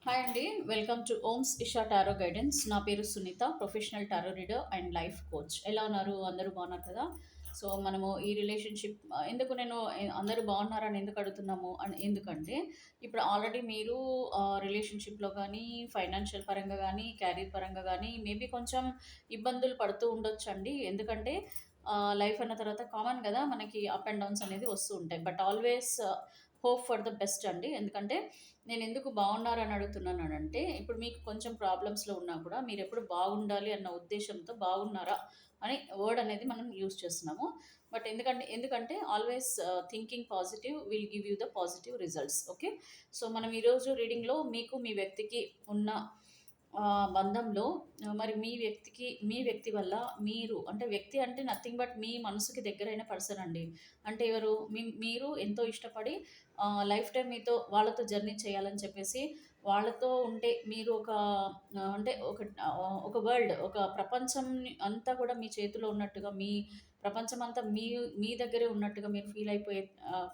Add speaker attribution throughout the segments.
Speaker 1: Hi అండి. Welcome to Oms Isha tarot guidance. నా పేరు Sunitha, professional tarot reader and life coach. ఎలా ఉన్నారు? అందరూ బాగున్నారు కదా? సో మనము ఈ రిలేషన్షిప్ ఎందుకు నేను అందరూ బాగున్నారని ఎందుకు అడుగుతున్నాము అని ఎందుకంటే ఇప్పుడు ఆల్రెడీ మీరు రిలేషన్షిప్లో కానీ ఫైనాన్షియల్ పరంగా కానీ క్యారీర్ పరంగా కానీ మేబీ కొంచెం ఇబ్బందులు పడుతూ ఉండొచ్చు అండి. ఎందుకంటే లైఫ్ అన్న తర్వాత కామన్ కదా, మనకి అప్ అండ్ డౌన్స్ అనేది వస్తూ ఉంటాయి. But always hope for the best అండి. ఎందుకంటే నేను ఎందుకు బాగున్నారని అడుగుతున్నానంటే, ఇప్పుడు మీకు కొంచెం ప్రాబ్లమ్స్‌లో ఉన్నా కూడా మీరెప్పుడు బాగుండాలి అన్న ఉద్దేశ్యంతో బాగున్నారా అని వర్డ్ అనేది మనం యూజ్ చేస్తున్నాము. బట్ ఎందుకంటే always thinking positive will give you the positive results. Okay. So మనం ఈరోజు రీడింగ్‌లో మీకు మీ వ్యక్తికి ఉన్న బంధంలో మరి మీ వ్యక్తి వల్ల మీరు అంటే వ్యక్తి అంటే నథింగ్ బట్ మీ మనసుకి దగ్గరైన పర్సన్ అండి. అంటే ఎవరు? మీరు ఎంతో ఇష్టపడి లైఫ్ టైమ్ మీతో వాళ్ళతో జర్నీ చేయాలని చెప్పేసి వాళ్ళతో ఉంటే మీరు అంటే ఒక వరల్డ్, ఒక ప్రపంచం అంతా కూడా మీ చేతిలో ఉన్నట్టుగా, మీ ప్రపంచం అంతా మీ దగ్గరే ఉన్నట్టుగా మీరు ఫీల్ అయిపోయే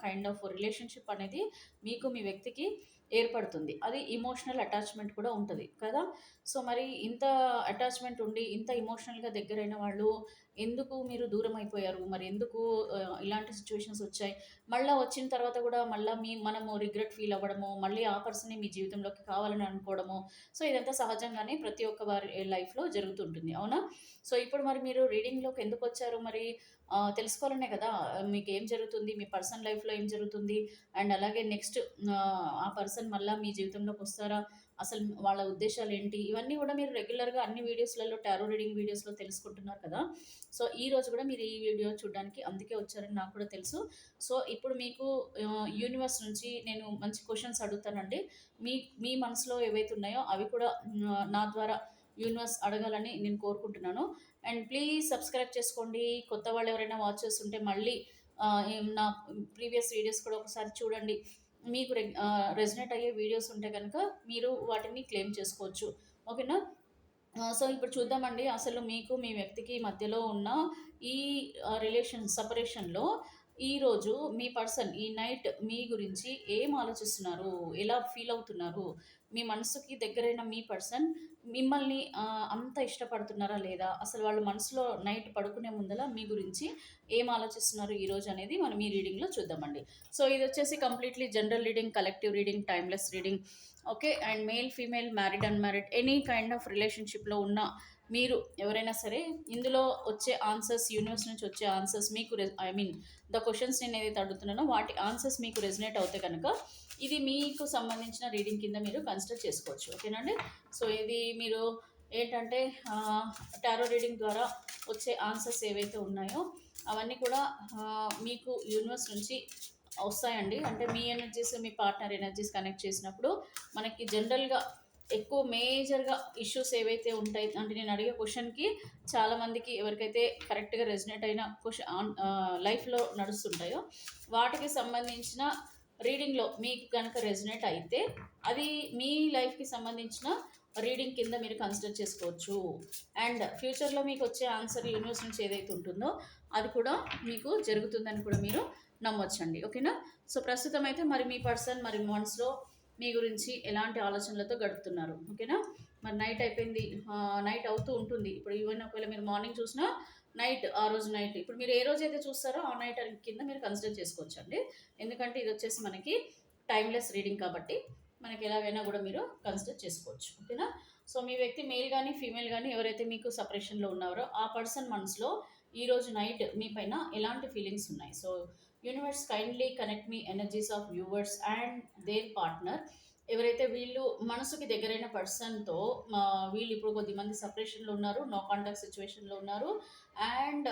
Speaker 1: కైండ్ ఆఫ్ రిలేషన్‌షిప్ అనేది మీకు మీ వ్యక్తికి ఏర్పడుతుంది. అది ఎమోషనల్ అటాచ్‌మెంట్ కూడా ఉంటది కదా! సో, మరి ఇంత అటాచ్‌మెంట్ ఉండి, ఇంత ఎమోషనల్‌గా దగ్గరైన వాళ్ళు ఎందుకు మీరు దూరం అయిపోయారు? మరి ఎందుకు ఇలాంటి సిట్యుయేషన్స్ వచ్చాయి? మళ్ళా వచ్చిన తర్వాత కూడా మళ్ళా మనము రిగ్రెట్ ఫీల్ అవ్వడము, మళ్ళీ ఆ పర్సనే మీ జీవితంలోకి కావాలని అనుకోవడము. సో, ఇదంతా సహజంగానే ప్రతి ఒక్క వారి లైఫ్‌లో జరుగుతుంటుంది. అవునా? సో, ఇప్పుడు మరి మీరు రీడింగ్‌లోకి ఎందుకొచ్చారు మరి? తెలుసుకోవాలనే కదా! మీకేం జరుగుతుంది? మీ పర్సనల్ లైఫ్‌లో ఏం జరుగుతుంది? అండ్ అలాగే నెక్స్ట్ ఆ పర్సన్ మళ్ళా మీ జీవితంలోకొస్తారా? అసలు వాళ్ళ ఉద్దేశాలేంటి? ఇవన్నీ గూడా మీరు రెగ్యులర్‌గా అన్ని వీడియోస్‌లలో టారో రీడింగ్ వీడియోస్‌లో తెలుసుకుంటున్నారు కదా! సో, ఈరోజు గూడా మీరు ఈ వీడియో చూడ్డానికి అందుకే వచ్చారని నాకు కూడా తెలుసు. సో, ఇప్పుడు మీకు యూనివర్స్ నుంచి నేను మంచి క్వెషన్స్ అడుగుతానండి. మీ మీ మనసులో ఏవైతే ఉన్నాయో అవి కూడా నా ద్వారా యూనివర్స్ అడగాలని నేను కోరుకుంటున్నాను. అండ్ ప్లీజ్ సబ్స్క్రైబ్ చేసుకోండి. కొత్త వాళ్ళు ఎవరైనా వాచ్ చేస్తుంటే మళ్ళీ నా ప్రీవియస్ వీడియోస్ కూడా ఒకసారి చూడండి. మీకు రెజొనేట్ అయ్యే వీడియోస్ ఉంటే గనక మీరు వాటిని క్లెయిమ్ చేసుకోవచ్చు. ఓకేనా? సో, ఇప్పుడు చూద్దామండి. అసలు మీకు మీ వ్యక్తికి మధ్యలో ఉన్న ఈ సెపరేషన్‌లో ఈరోజు మీ పర్సన్ ఈ నైట్ మీ గురించి ఏం ఆలోచిస్తున్నారు? ఎలా ఫీల్ అవుతున్నారు? మీ మనసుకి దగ్గరైన మీ పర్సన్ మిమ్మల్ని అంత ఇష్టపడుతున్నారా లేదా? అసలు వాళ్ళ మనసులో నైట్ పడుకునే ముందల మీ గురించి ఏం ఆలోచిస్తున్నారు ఈరోజు అనేది మనం ఈ రీడింగ్‌లో చూద్దామండి. సో, ఇదొచ్చేసి completely general reading, collective reading, timeless reading. Okay. And male, female, married, unmarried any kind of రిలేషన్‌షిప్‌లో ఉన్న మీరు ఎవరైనా సరే ఇందులో వచ్చే ఆన్సర్స్, యూనివర్స్ నుంచి వచ్చే ఆన్సర్స్ మీకు ఐ మీన్ ద క్వెషన్స్ నేను ఏదైతే అడుగుతున్నానో వాటి ఆన్సర్స్ మీకు రెజొనేట్ అవుతే కనుక ఇది మీకు సంబంధించిన రీడింగ్ కింద మీరు కన్సిడర్ చేసుకోవచ్చు. ఓకేనండి? సో, ఇది మీరు ఏంటంటే టారో రీడింగ్ ద్వారా వచ్చే ఆన్సర్స్ ఏవైతే ఉన్నాయో అవన్నీ కూడా మీకు యూనివర్స్ నుంచి వస్తాయండి. అంటే మీ ఎనర్జీస్, మీ పార్ట్నర్ ఎనర్జీస్ కనెక్ట్ చేసినప్పుడు మనకి జనరల్‌గా ఎక్కువ మేజర్‌గా ఇష్యూస్ ఏవైతే ఉంటాయి అంటే నేను అడిగే క్వెషన్‌కి చాలామందికి ఎవరికైతే కరెక్ట్‌గా రెజొనేట్ అయిన లైఫ్‌లో నడుస్తుంటాయో వాటికి సంబంధించిన రీడింగ్‌లో మీకు గనక రెజొనేట్ అయితే అది మీ లైఫ్‌కి సంబంధించిన రీడింగ్ కింద మీరు కన్సిడర్ చేసుకోవచ్చు. అండ్ ఫ్యూచర్‌లో మీకొచ్చే ఆన్సర్ యూనివర్స్ నుంచి ఏదైతే ఉంటుందో అది కూడా మీకు జరుగుతుందని కూడా మీరు నమ్మొచ్చండి. ఓకేనా? సో, ప్రస్తుతం అయితే మరి మీ పర్సన్ మరి మనసులో మీ గురించి ఎలాంటి ఆలోచనలతో గడుపుతున్నారు. ఓకేనా? మరి నైట్ అయిపోయింది. నైట్ అవుతూ ఉంటుంది. ఇప్పుడు ఈవెన్ ఒకవేళ మీరు మార్నింగ్ చూసినా నైట్, ఆ రోజు నైట్. ఇప్పుడు మీరు ఏ రోజైతే చూస్తారో ఆ నైట్ అని కింద మీరు కన్సిడర్ చేసుకోవచ్చండి. ఎందుకంటే ఇదొచ్చేసి మనకి టైమ్‌లెస్ రీడింగ్ కాబట్టి మనకి ఎలాగైనా గూడా మీరు కన్సిడర్ చేసుకోవచ్చు. ఓకేనా? సో, మీ వ్యక్తి మేల్ గాని, ఫీమేల్ గాని ఎవరైతే మీకు సెపరేషన్‌లో ఉన్నారో ఆ పర్సన్ మనసులో ఈరోజు నైట్ మీ పైన ఎలాంటి ఫీలింగ్స్ ఉన్నాయి. So, universe kindly connect me energies of viewers and their partner. ఎవరైతే వీళ్ళు మనసుకి దగ్గరైన పర్సన్‌తో వీళ్ళు ఇప్పుడు కొద్దిమంది సెపరేషన్‌లో ఉన్నారు. నో కాంటాక్ట్ సిట్యుయేషన్‌లో ఉన్నారు. అండ్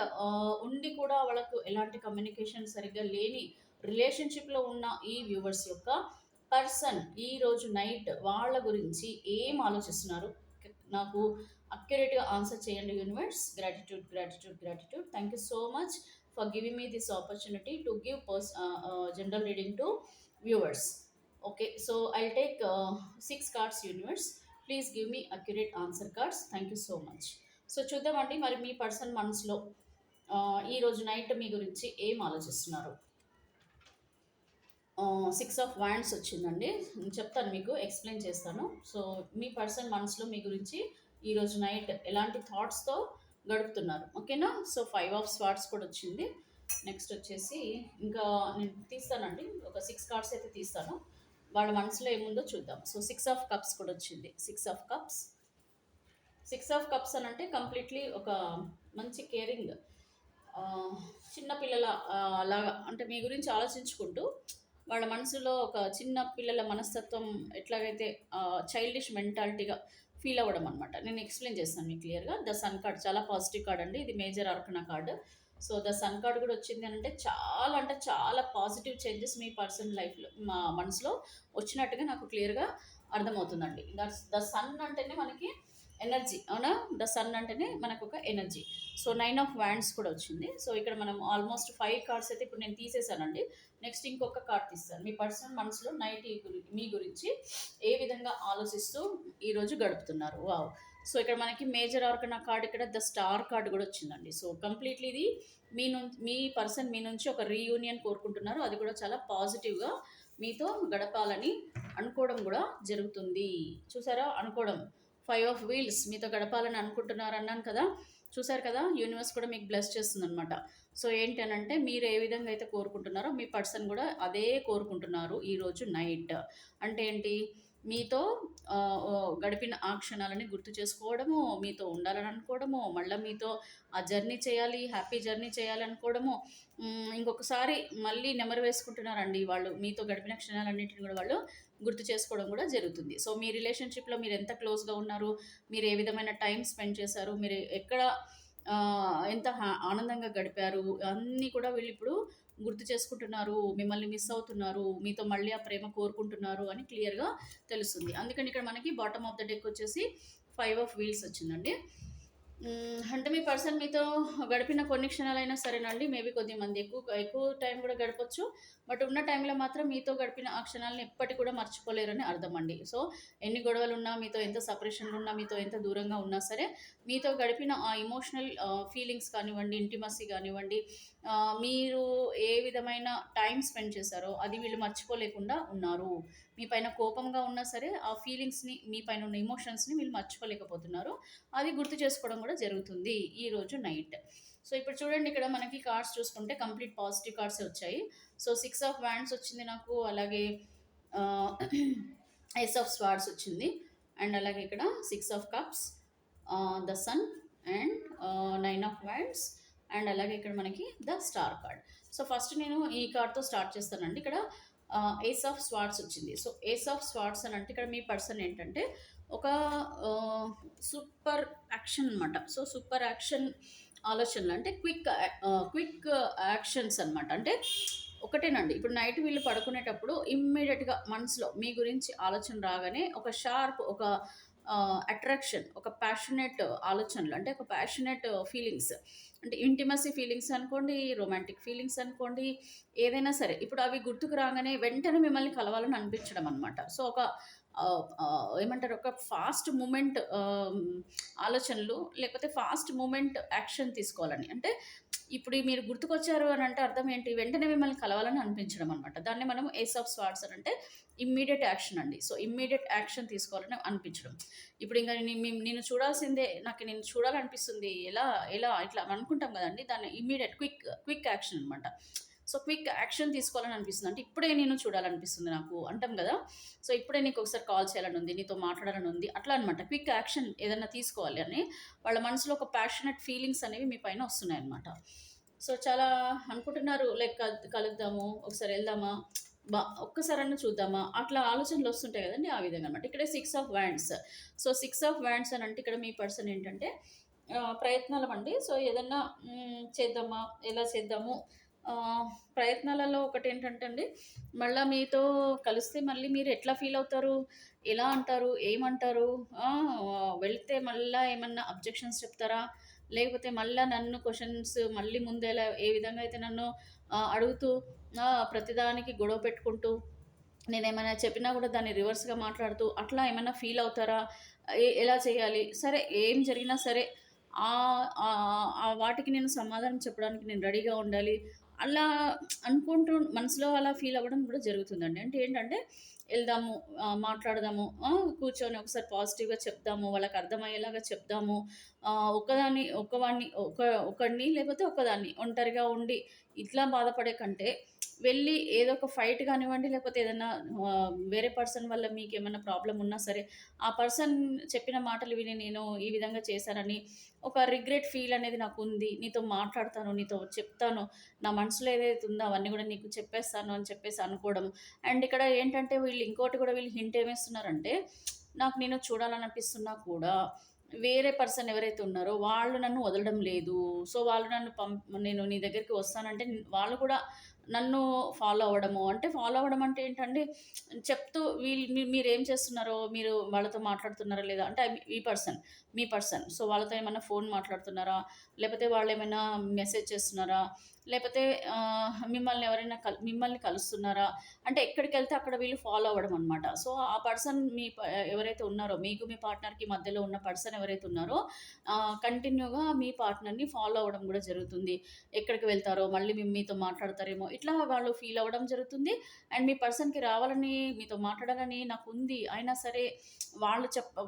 Speaker 1: ఉండి కూడా వాళ్ళకు ఎలాంటి కమ్యూనికేషన్ సరిగ్గా లేని రిలేషన్‌షిప్‌లో ఉన్న ఈ వ్యూవర్స్ యొక్క పర్సన్ ఈరోజు నైట్ వాళ్ళ గురించి ఏం ఆలోచిస్తున్నారు? నాకు అక్యురేట్‌గా ఆన్సర్ చేయండి universe. Gratitude, gratitude, gratitude. Thank you so much for giving me this opportunity to give general reading to viewers. Okay, so I'll take 6 cards universe. Please give me accurate answer cards. Thank you so much. So చూద్దామండి మరి మీ person మనసులో ఈరోజు night మీ గురించి ఏం ఆలోచిస్తున్నారు. Six of wands వచ్చిందండి. చెప్తాను, మీకు ఎక్స్ప్లెయిన్ చేస్తాను. సో మీ పర్సన్ మనసులో మీ గురించి ఈరోజు నైట్ ఎలాంటి థాట్స్తో గడుపుతున్నారు, ఓకేనా? సో ఫైవ్ ఆఫ్ స్వార్డ్స్ కూడా వచ్చింది. నెక్స్ట్ వచ్చేసి ఇంకా నేను తీస్తానండి, ఒక సిక్స్ కార్డ్స్ అయితే తీస్తాను. వాళ్ళ మనసులో ఏముందో చూద్దాం. సో సిక్స్ ఆఫ్ కప్స్ కూడా వచ్చింది. సిక్స్ ఆఫ్ కప్స్ అని అంటే కంప్లీట్లీ ఒక మంచి కేరింగ్, ఆ, చిన్న పిల్లల లాగా, అంటే మీ గురించి ఆలోచించుకుంటూ వాళ్ళ మనసులో ఒక చిన్న పిల్లల మనస్తత్వం ఎట్లాగైతే చైల్డిష్ మెంటాలిటీగా ఫీల్ అవ్వడం అనమాట. నేను ఎక్స్ప్లెయిన్ చేస్తాను మీకు క్లియర్గా. ద సన్ కార్డ్ చాలా పాజిటివ్ కార్డ్ అండి, ఇది major arcana card. So the sun card కూడా వచ్చింది అని అంటే చాలా పాజిటివ్ చేంజెస్ మీ పర్సనల్ లైఫ్లో, మా మనసులో వచ్చినట్టుగా నాకు క్లియర్గా అర్థమవుతుందండి. ద సన్ అంటేనే మనకి ఎనర్జీ, అవునా? ద సన్ అంటేనే మనకు ఒక energy. So nine of wands కూడా వచ్చింది. సో ఇక్కడ మనం ఆల్మోస్ట్ ఫైవ్ కార్డ్స్ అయితే ఇప్పుడు నేను తీసేసానండి. నెక్స్ట్ ఇంకొక కార్డ్ తీస్తాను. మీ పర్సనల్ మనసులో నైట్ మీ గురించి ఏ విధంగా ఆలోచిస్తూ ఈరోజు గడుపుతున్నారు. వావ్! సో ఇక్కడ మనకి మేజర్ ఆర్కనా కార్డ్, ఇక్కడ ద స్టార్ కార్డ్ కూడా వచ్చిందండి. సో కంప్లీట్లీ ఇది మీ పర్సన్ మీ నుంచి ఒక రీయూనియన్ కోరుకుంటున్నారు. అది కూడా చాలా పాజిటివ్గా మీతో గడపాలని అనుకోవడం కూడా జరుగుతుంది. చూసారా, అనుకోవడం. ఫైవ్ ఆఫ్ వీల్స్, మీతో గడపాలని అనుకుంటున్నారు అన్నాను కదా. చూసారు కదా, యూనివర్స్ కూడా మీకు బ్లెస్ చేస్తుంది అనమాట. సో ఏంటనంటే మీరు ఏ విధంగా అయితే కోరుకుంటున్నారో మీ పర్సన్ కూడా అదే కోరుకుంటున్నారు ఈరోజు నైట్. అంటే ఏంటి, మీతో ఆ, ఓ, గడిపిన ఆ క్షణాలని గుర్తు చేసుకోవడము, మీతో ఉండాలని అనుకోవడము, మళ్ళీ మీతో ఆ జర్నీ చేయాలి, హ్యాపీ జర్నీ చేయాలి అనుకోవడము. ఇంకొకసారి మళ్ళీ నెమరు వేసుకుంటున్నారండి వాళ్ళు, మీతో గడిపిన క్షణాలన్నింటిని కూడా వాళ్ళు గుర్తు చేసుకోవడం కూడా జరుగుతుంది. సో మీ రిలేషన్షిప్లో మీరు ఎంత క్లోజ్గా ఉన్నారు, మీరు ఏ విధమైన టైం స్పెండ్ చేశారు, మీరు ఎక్కడ ఎంత ఆనందంగా గడిపారు, అన్నీ కూడా వీళ్ళు ఇప్పుడు గుర్తు చేసుకుంటున్నారు, మిమ్మల్ని మిస్ అవుతున్నారు, మీతో మళ్ళీ ఆ ప్రేమ కోరుకుంటున్నారు అని క్లియర్గా తెలుస్తుంది. అందుకని ఇక్కడ మనకి బాటమ్ ఆఫ్ ద డెక్ వచ్చేసి ఫైవ్ ఆఫ్ వీల్స్ వచ్చిందండి. అంటే మీ పర్సన్ మీతో గడిపిన కొన్ని క్షణాలైనా సరేనండి, మేబీ కొద్ది మంది ఎక్కువ ఎక్కువ టైం కూడా గడపచ్చు. బట్ ఉన్న టైంలో మాత్రం మీతో గడిపిన ఆ క్షణాలను ఎప్పటికి కూడా మర్చిపోలేరని అర్థం అండి. సో ఎన్ని గొడవలు ఉన్నా, మీతో ఎంత సపరేషన్లు ఉన్నా, మీతో ఎంత దూరంగా ఉన్నా సరే, మీతో గడిపిన ఆ ఇమోషనల్ ఫీలింగ్స్ కానివ్వండి, ఇంటిమసీ కానివ్వండి, మీరు ఏ విధమైన టైం స్పెండ్ చేశారో అది వీళ్ళు మర్చిపోలేకుండా ఉన్నారు. మీ పైన కోపంగా ఉన్నా సరే ఆ ఫీలింగ్స్ని, మీ పైన ఉన్న ఎమోషన్స్ని వీళ్ళు మర్చిపోలేకపోతున్నారు. అది గుర్తు చేసుకోవడం కూడా జరుగుతుంది ఈరోజు నైట్. సో ఇప్పుడు చూడండి, ఇక్కడ మనకి కార్డ్స్ చూసుకుంటే కంప్లీట్ పాజిటివ్ కార్డ్స్ వచ్చాయి. సో సిక్స్ ఆఫ్ వ్యాండ్స్ వచ్చింది నాకు, అలాగే ఎస్ ఆఫ్ స్వార్డ్స్ వచ్చింది, అండ్ అలాగే ఇక్కడ six of cups, the sun, and nine of wands, and అలాగే ఇక్కడ మనకి the star card. So first నేను ఈ కార్డ్తో స్టార్ట్ చేస్తానండి. ఇక్కడ ఏస్ ఆఫ్ స్వార్డ్స్ వచ్చింది. సో ఏస్ ఆఫ్ స్వార్డ్స్ అని అంటే ఇక్కడ మీ పర్సన్ ఏంటంటే ఒక సూపర్ యాక్షన్ అనమాట. సో సూపర్ యాక్షన్ ఆలోచనలు అంటే క్విక్ యాక్షన్స్ అనమాట. అంటే ఒకటేనండి, ఇప్పుడు నైట్ వీళ్ళు పడుకునేటప్పుడు ఇమ్మీడియట్గా మనసులో మీ గురించి ఆలోచన రాగానే ఒక షార్ప్, ఒక అట్రాక్షన్, ఒక ప్యాషనేట్ ఆలోచనలు, అంటే ఒక ప్యాషనేట్ ఫీలింగ్స్, అంటే ఇంటిమసీ ఫీలింగ్స్ అనుకోండి, రొమాంటిక్ ఫీలింగ్స్ అనుకోండి, ఏదైనా సరే ఇప్పుడు అవి గుర్తుకు రాగానే వెంటనే మిమ్మల్ని కలవాలని అనిపించడం అనమాట. సో ఒక ఏమంటారు, ఒక ఫాస్ట్ మూమెంట్ ఆలోచనలు, లేకపోతే ఫాస్ట్ మూమెంట్ యాక్షన్ తీసుకోవాలని. అంటే ఇప్పుడు మీరు గుర్తుకొచ్చారు అని అంటే అర్థం ఏంటి, వెంటనే మిమ్మల్ని కలవాలని అనిపించడం అనమాట. దాన్ని మనం ఏస్ ఆఫ్ స్వార్డ్స్ అని అంటే ఇమ్మీడియట్ యాక్షన్ అండి. సో ఇమ్మీడియట్ యాక్షన్ తీసుకోవాలని అనిపించడం. ఇప్పుడు ఇంకా నేను చూడాల్సిందే, నాకు నేను చూడాలనిపిస్తుంది, ఎలా ఎలా ఇట్లా అనుకుంటాం కదండి, దాన్ని ఇమ్మీడియట్ క్విక్ యాక్షన్ అనమాట. సో క్విక్ యాక్షన్ తీసుకోవాలని అనిపిస్తుంది, అంటే ఇప్పుడే నేను చూడాలనిపిస్తుంది నాకు అంటాం కదా. సో ఇప్పుడే నీకు ఒకసారి కాల్ చేయాలని ఉంది, నీతో మాట్లాడాలని ఉంది, అట్లా అనమాట. క్విక్ యాక్షన్ ఏదైనా తీసుకోవాలి అని వాళ్ళ మనసులో ఒక ప్యాషనెట్ ఫీలింగ్స్ అనేవి మీ పైన వస్తున్నాయి అనమాట. సో చాలా అనుకుంటున్నారు, లైక్ కలుద్దాము, ఒకసారి వెళ్దామా, ఒక్కసారన్నా చూద్దామా, అట్లా ఆలోచనలు వస్తుంటాయి కదండి, ఆ విధంగా అనమాట. ఇక్కడ six of wands. So six of wands అని అంటే ఇక్కడ మీ పర్సన్ ఏంటంటే ప్రయత్నాలు అండి. సో ఏదన్నా చేద్దామా, ఎలా చేద్దాము, ప్రయత్నాలలో ఒకటి ఏంటంటే అండి, మళ్ళీ మీతో కలిస్తే మళ్ళీ మీరు ఎట్లా ఫీల్ అవుతారు, ఎలా అంటారు, ఏమంటారు, వెళ్తే మళ్ళీ ఏమన్నా అబ్జెక్షన్స్ చెప్తారా, లేకపోతే మళ్ళీ నన్ను క్వశ్చన్స్ మళ్ళీ ముందు ఎలా ఏ విధంగా అయితే నన్ను అడుగుతూ ప్రతిదానికి గొడవ పెట్టుకుంటూ నేనేమైనా చెప్పినా కూడా దాన్ని రివర్స్గా మాట్లాడుతూ అట్లా ఏమైనా ఫీల్ అవుతారా, ఎలా చేయాలి, సరే ఏం జరిగినా సరే వాటికి నేను సమాధానం చెప్పడానికి నేను రెడీగా ఉండాలి అలా అనుకుంటూ మనసులో అలా ఫీల్ అవ్వడం కూడా జరుగుతుందండి. అంటే ఏంటంటే ఎళ్దాము, మాట్లాడదాము, కూర్చొని ఒకసారి పాజిటివ్‌గా చెప్దాము, వాళ్ళకి అర్థమయ్యేలాగా చెప్దాము. ఒకడిని లేకపోతే ఒక్కదాన్ని ఒంటరిగా ఉండి ఇట్లా బాధపడే కంటే వెళ్ళి ఏదో ఒక ఫైట్ గానివ్వండి, లేకపోతే ఏదన్నా వేరే పర్సన్ వల్ల మీకేమన్నా ప్రాబ్లమ్ ఉన్నా సరే, ఆ పర్సన్ చెప్పిన మాటలు విని నేను ఈ విధంగా చేశానని ఒక రిగ్రెట్ ఫీల్ అనేది నాకుంది. నీతో మాట్లాడతాను, నీతో చెప్తాను. నా మనసులో ఏదైతే ఉందో అవన్నీ గూడా నీకు చెప్పేస్తాను అని చెప్పేసి అనుకోవడం. అండ్ ఇక్కడ ఏంటంటే వీళ్ళు హింట్ ఏమిస్తున్నారంటే, నాకు నిన్ను చూడాలనిపిస్తున్నా కూడా వేరే పర్సన్ ఎవరైతే ఉన్నారో వాళ్ళు నన్ను వదలడం లేదు. సో, వాళ్ళు నన్ను నేను నీ దగ్గరికి వస్తానంటే వాళ్ళు కూడా నన్ను ఫాలో అవ్వడము. అంటే ఫాలో అవ్వడం అంటే ఏంటండి, చెప్తూ మీరేం చేస్తున్నారో, మీరు వాళ్ళతో మాట్లాడుతున్నారా లేదా అంటే మీ పర్సన్. సో, వాళ్ళతో ఏమన్నా ఫోన్ మాట్లాడుతున్నారా? లేపోతే వాళ్ళేమైనా మెసేజ్ చేస్తున్నారా? లేపోతే మిమ్మల్ని కలుస్తున్నారా? అంటే ఎక్కడికెళ్తే అక్కడ వీళ్ళు ఫాలో అవ్వడం అనమాట. సో, ఆ పర్సన్ ఎవరైతే ఉన్నారో మీకు మీ పార్ట్నర్‌కి మధ్యలో ఉన్న పర్సన్ ఎవరైతే ఉన్నారో కంటిన్యూగా మీ పార్ట్నర్‌ని ఫాలో అవ్వడం గూడా జరుగుతుంది. ఎక్కడికి వెళ్తారో మళ్ళీ మీతో మాట్లాడతారేమో ఇట్లా వాళ్ళు ఫీల్ అవ్వడం జరుగుతుంది. అండ్ మీ పర్సన్‌కి రావాలని మీతో మాట్లాడాలని నాకుంది. అయినా సరే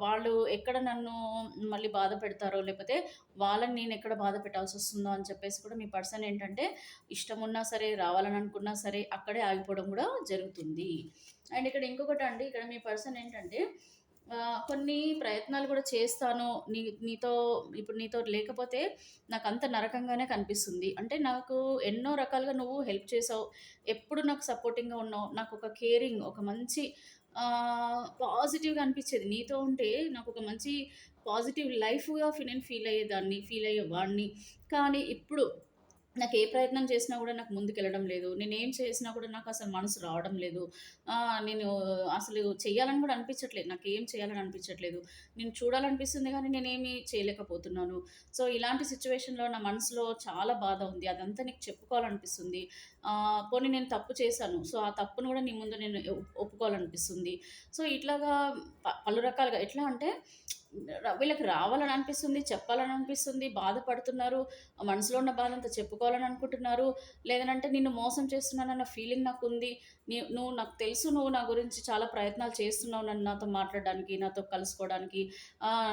Speaker 1: వాళ్ళు ఎక్కడ నన్ను మళ్ళీ బాధ పెడతారో లేపోతే వాళ్ళని నేనెక్కడ బాధ పెట్టాల్సొస్తుందో అని చెప్పేసి కూడా మీ పర్సన్ ఏంటంటే ఇష్టమున్నా సరే, రావాలని అనుకున్నా సరే అక్కడే ఆగిపోవడం గూడా జరుగుతుంది. అండ్ ఇక్కడ ఇంకొకటండి, ఇక్కడ మీ పర్సన్ ఏంటంటే కొన్ని ప్రయత్నాలు గూడా చేస్తాను. నీతో లేకపోతే నాకంత నరకంగానే కనిపిస్తుంది. అంటే నాకు ఎన్నో రకాలుగా నువ్వు హెల్ప్ చేసావు. ఎప్పుడు నాకు సపోర్టింగ్‌గా ఉన్నావు. నాకొక కేరింగ్, ఒక మంచి పాజిటివ్‌గా అనిపిచ్చేది. నీతో ఉంటే నాకొక మంచి పాజిటివ్ లైఫ్‌గా నేను ఫీల్ అయ్యేవాడిని. కానీ ఇప్పుడు నాకే ప్రయత్నం చేసినా గూడా నాకు ముందుకెళ్ళడం లేదు. నేనేం చేసినా కూడా నాకసలు మనసు రావడం లేదు. నేను అసలు చెయ్యాలని గూడా అనిపించట్లేదు. నాకేం చేయాలని అనిపించట్లేదు. నేను చూడాలనిపిస్తుంది గానీ నేనేమి చేయలేకపోతున్నాను. సో, ఇలాంటి సిట్యుయేషన్‌లో నా మనసులో చాలా బాధ ఉంది. అదంతా నీకు చెప్పుకోవాలనిపిస్తుంది. పోనీ నేను తప్పు చేశాను. సో, ఆ తప్పును గూడా నీ ముందు నేను ఒప్పుకోవాలనిపిస్తుంది. సో, ఇట్లాగా పలు రకాలుగా ఎట్లా అంటే వీళ్ళకి రావాలని అనిపిస్తుంది, చెప్పాలని అనిపిస్తుంది, బాధపడుతున్నారు. మనసులో ఉన్న బాధంతా చెప్పుకోవాలని అనుకుంటున్నారు. లేదనంటే నిన్ను మోసం చేస్తున్నానన్న ఫీలింగ్ నాకుంది. నాకు తెలుసు నువ్వు నా గురించి చాలా ప్రయత్నాలు చేస్తున్నావు నాతో మాట్లాడడానికి, నాతో కలుసుకోవడానికి.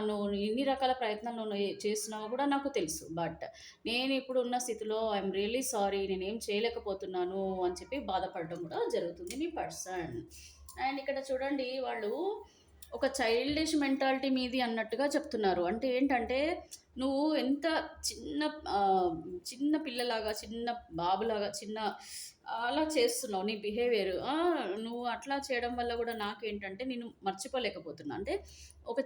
Speaker 1: నువ్వు ఎన్ని రకాల ప్రయత్నాలు చేస్తున్నావో కూడా నాకు తెలుసు. బట్ నేనిప్పుడు ఉన్న స్థితిలో ఐయామ్ రియల్లీ సారీ, నేనేం చేయలేకపోతున్నాను అని చెప్పి బాధపడడం కూడా జరుగుతుంది మీ పర్సన్. అండ్ ఇక్కడ చూడండి, వాళ్ళు ఒక చైల్డిష్ మెంటాలిటీ మీది అన్నట్టుగా చెప్తున్నారు. అంటే ఏంటంటే, నువ్వు ఎంత చిన్న చిన్న పిల్లలాగా, చిన్న బాబులాగా, అలా చేస్తున్నావు నీ బిహేవియర్. నువ్వు అట్లా చేయడం వల్ల గూడా నాకేంటంటే, నేను మర్చిపోలేకపోతున్నా. అంటే ఒక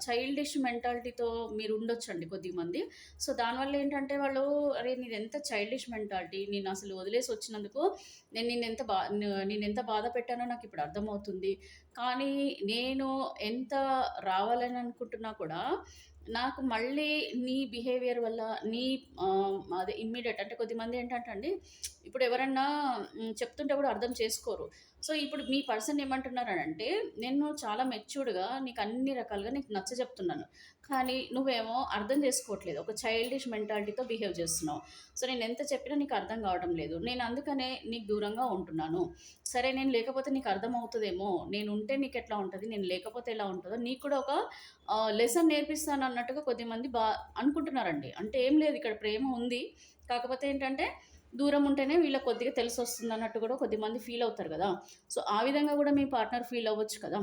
Speaker 1: చైల్డిష్ మెంటాలిటీతో మీరుండొచ్చండి కొద్దిమంది. సో, దానివల్ల ఏంటంటే వాళ్ళు, అరే! నీదెంత చైల్డిష్ మెంటాలిటీ, నేనసలు వదిలేసి వచ్చినందుకు నేనెంత బాధ పెట్టానో నాకిప్పుడు అర్థమవుతుంది. కానీ నేను ఎంత రావాలని అనుకుంటున్నా కూడా, నాకు మళ్ళీ నీ బిహేవియర్ వల్ల అదే ఇమ్మీడియేట్ అంటే కొద్దిమంది ఏంటంటే అండి, ఇప్పుడు ఎవరన్నా చెప్తుంటే కూడా అర్థం చేసుకోరు. సో, ఇప్పుడు మీ పర్సన్ ఏమంటున్నారనంటే, నేను చాలా మెచ్యూర్డ్‌గా నీకు అన్ని రకాలుగా నీకు నచ్చజెప్తున్నాను. కానీ నువ్వేమో అర్థం చేసుకోవట్లేదు. ఒక చైల్డిష్ మెంటాలిటీతో బిహేవ్ చేస్తున్నావు. సో, నేనెంత చెప్పినా నీకు అర్థం కావడం లేదు. నేను అందుకనే నీకు దూరంగా ఉంటున్నాను. సరే, నేను లేకపోతే నీకు అర్థమవుతదేమో, నేనుంటే నీకెట్లా ఉంటది, నేను లేకపోతే ఎలా ఉంటదో నీకు కూడా ఒక లెసన్ నేర్పిస్తానన్నట్టుగా కొద్దిమంది అనుకుంటున్నారండి. అంటే ఏం లేదు, ఇక్కడ ప్రేమ ఉంది. కాకపోతే ఏంటంటే దూరం ఉంటేనే వీళ్ళకి కొద్దిగా తెలిసొస్తుందన్నట్టు కూడా కొద్దిమంది ఫీల్ అవుతారు గదా! సో, ఆ విధంగా గూడా మీ పార్ట్నర్ ఫీల్ అవ్వచ్చు కదా!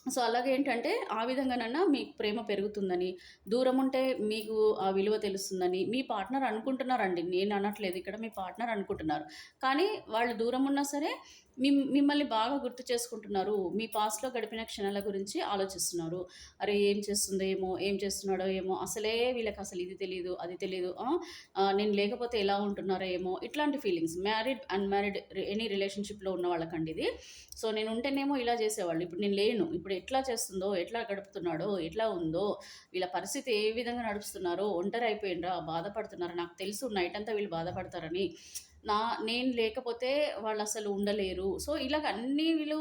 Speaker 1: సో, అలాగేంటంటే ఆ విధంగానన్నా మీకు ప్రేమ పెరుగుతుందని, దూరముంటే మీకు ఆ విలువ తెలుస్తుందని మీ పార్ట్నర్ అనుకుంటున్నారండి. నేననట్లేదు. ఇక్కడ మీ పార్ట్నర్ అనుకుంటున్నారు. కానీ వాళ్ళు దూరమున్నా సరే మిమ్మల్ని బాగా గుర్తు చేసుకుంటున్నారు. మీ పాస్ట్‌లో గడిపిన క్షణాల గురించి ఆలోచిస్తున్నారు. అరే! ఏం చేస్తుందో ఏమో, ఏం చేస్తున్నాడో ఏమో, అసలే వీళ్ళకసలు ఇది తెలీదు, అది తెలీదు. నేను లేకపోతే ఎలా ఉంటున్నారో ఏమో, ఇట్లాంటి ఫీలింగ్స్. మ్యారీడ్, అన్‌మ్యారీడ్ ఎనీ రిలేషన్‌షిప్‌లో ఉన్న వాళ్ళకండి ఇది. సో, నేనుంటేనేమో ఇలా చేసేవాళ్ళు. ఇప్పుడు నేను లేను. ఇప్పుడు ఎట్లా చేస్తుందో, ఎట్లా గడుపుతున్నాడో, ఎట్లా ఉందో, వీళ్ళ పరిస్థితి ఏ విధంగా నడుస్తున్నారో, ఒంటరైపోయిండ్రా, బాధపడుతున్నారా, నాకు తెలుసు నైటంతా వీళ్ళు బాధపడతారని. నేను లేకపోతే వాళ్ళసలు ఉండలేరు. సో, ఇలాగ అన్నీ వీళ్ళు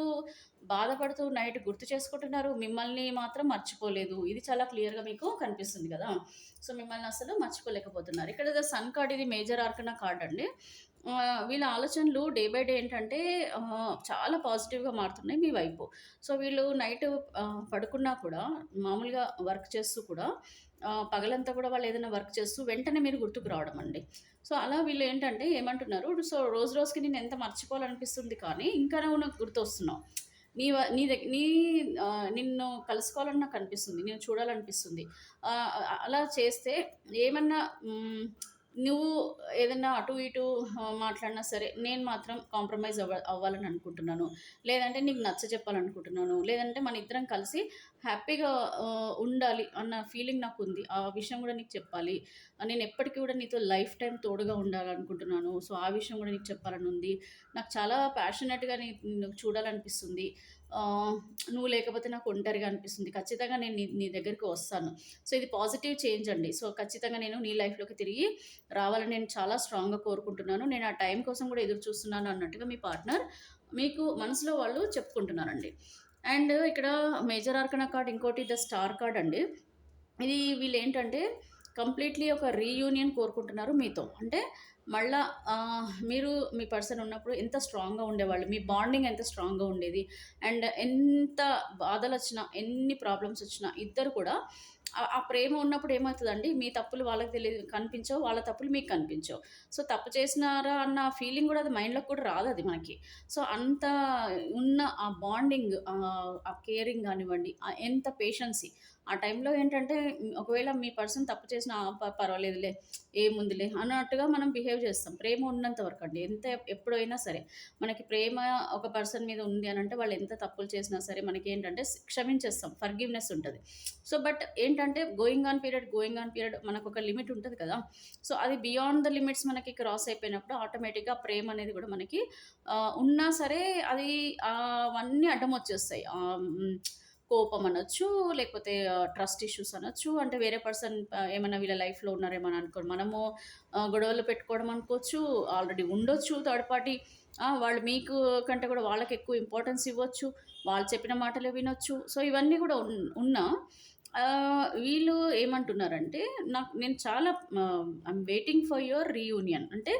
Speaker 1: బాధపడుతూ నైట్ గుర్తు చేసుకుంటున్నారు. మిమ్మల్ని మాత్రం మర్చిపోలేదు. ఇది చాలా క్లియర్‌గా మీకు కనిపిస్తుంది గదా! సో, మిమ్మల్ని అసలు మర్చిపోలేకపోతున్నారు. ఇక్కడ సన్ కార్డ్, ఇది మేజర్ ఆర్కనా కార్డ్ అండి. వీళ్ళ ఆలోచనలు డే బై డే ఏంటంటే చాలా పాజిటివ్‌గా మారుతున్నాయి మీ వైపు. సో, వీళ్ళు నైట్ పడుకున్నా కూడా మామూలుగా వర్క్ చేస్తూ కూడా పగలంతా కూడా వాళ్ళేదైనా వర్క్ చేస్తూ వెంటనే మీరు గుర్తుకు రావడం అండి. సో, అలా వీళ్ళేంటంటే ఏమంటున్నారు, సో, రోజు రోజుకి నిన్నెంత మర్చిపోవాలనిపిస్తుంది కానీ, ఇంకా నువ్వు నాకు గుర్తొస్తున్నావు. నీ వ నీ దగ్ నీ నిన్ను కలుసుకోవాలని నాకనిపిస్తుంది. నిన్ను చూడాలనిపిస్తుంది. అలా చేస్తే ఏమన్నా నువ్వు ఏదన్నా అటు ఇటు మాట్లాడినా సరే, నేను మాత్రం కాంప్రమైజ్ అవ్వాలని అనుకుంటున్నాను. లేదంటే నీకు నచ్చజెప్పాలనుకుంటున్నాను. లేదంటే మనిద్దరం కలిసి హ్యాపీగా ఉండాలి అన్న ఫీలింగ్ నాకుంది. ఆ విషయం గూడా నీకు చెప్పాలి. నేను ఎప్పటికి గూడా నీతో లైఫ్ టైమ్ తోడుగా ఉండాలనుకుంటున్నాను. సో, ఆ విషయం గూడా నీకు చెప్పాలనుంది. నాకు చాలా ప్యాషనేట్‌గా నిన్ను చూడాలనిపిస్తుంది. ఆహ్, నువ్వు లేకపోతే నాకు ఒంటరిగా అనిపిస్తుంది. ఖచ్చితంగా నేను నీ నీ దగ్గరికి వస్తాను. సో, ఇది పాజిటివ్ చేంజ్ అండి. సో, ఖచ్చితంగా నేను నీ లైఫ్‌లోకి తిరిగి రావాలని నేను చాలా స్ట్రాంగ్‌గా కోరుకుంటున్నాను. నేను ఆ టైం కోసం కూడా ఎదురు చూస్తున్నాను అన్నట్టుగా మీ పార్ట్నర్ మీకు మనసులో వాళ్ళు చెప్పుకుంటున్నారండి. అండ్ ఇక్కడ మేజర్ ఆర్కనా కార్డ్ ఇంకోటి ద స్టార్ కార్డ్ అండి. ఇది వీళ్ళేంటంటే కంప్లీట్‌లీ ఒక రీయూనియన్ కోరుకుంటున్నారు మీతో. అంటే మళ్ళా మీరు మీ పర్సన్ ఉన్నప్పుడు ఎంత స్ట్రాంగ్‌గా ఉండేవాళ్ళు. మీ బాండింగ్ ఎంత స్ట్రాంగ్‌గా ఉండేది. అండ్ ఎంత బాధలొచ్చినా, ఎన్ని ప్రాబ్లమ్స్ వచ్చినా ఇద్దరు కూడా ఆ ప్రేమ ఉన్నప్పుడు ఏమవుతదండి, మీ తప్పులు వాళ్ళకి కనిపించవు. వాళ్ళ తప్పులు మీకు కనిపించవు. సో, తప్పు చేసినారా అన్న ఫీలింగ్ గూడా అది మైండ్‌లోకి కూడా రాదది మనకి. సో, అంత ఉన్న ఆ బాండింగ్ ఆ కేరింగ్ గానివ్వండి, ఎంత పేషెన్సీ ఆ టైంలో ఏంటంటే ఒకవేళ మీ పర్సన్ తప్పు చేసినా పర్వాలేదులే, ఏముందిలే అన్నట్టుగా మనం బిహేవ్ చేస్తాం. ప్రేమ ఉన్నంత వరకండి. ఎప్పుడైనా సరే. మనకి ప్రేమ ఒక పర్సన్ మీద ఉంది అనంటే వాళ్ళు ఎంత తప్పులు చేసినా సరే మనకేంటంటే క్షమించేస్తాం. ఫర్‌గివ్‌నెస్ ఉంటది. సో, బట్ ఏంటంటే గోయింగ్ ఆన్ పీరియడ్ మనకొక లిమిట్ ఉంటది కదా! సో, అది బియాండ్ ద లిమిట్స్ మనకి క్రాస్ అయిపోయినప్పుడు ఆటోమేటిక్‌గా ప్రేమ అనేది కూడా మనకి ఉన్నా సరే అది అవన్నీ అడ్డమొచ్చేస్తాయి. కోపం అనొచ్చు, లేకపోతే ట్రస్ట్ ఇష్యూస్ అనొచ్చు. అంటే వేరే పర్సన్ ఏమన్నా వీళ్ళ లైఫ్‌లో ఉన్నారేమో అని అనుకోని మనము గొడవలు పెట్టుకోవడం అనుకోవచ్చు. ఆల్రెడీ ఉండొచ్చు థర్డ్ పార్టీ. వాళ్ళు మీకు కంటే కూడా వాళ్ళకెక్కువ ఇంపార్టెన్స్ ఇవ్వచ్చు. వాళ్ళు చెప్పిన మాటలే వినొచ్చు. సో, ఇవన్నీ కూడా ఉన్నా వీళ్ళు ఏమంటున్నారంటే నేను చాలా I'm waiting for your reunion. అంటే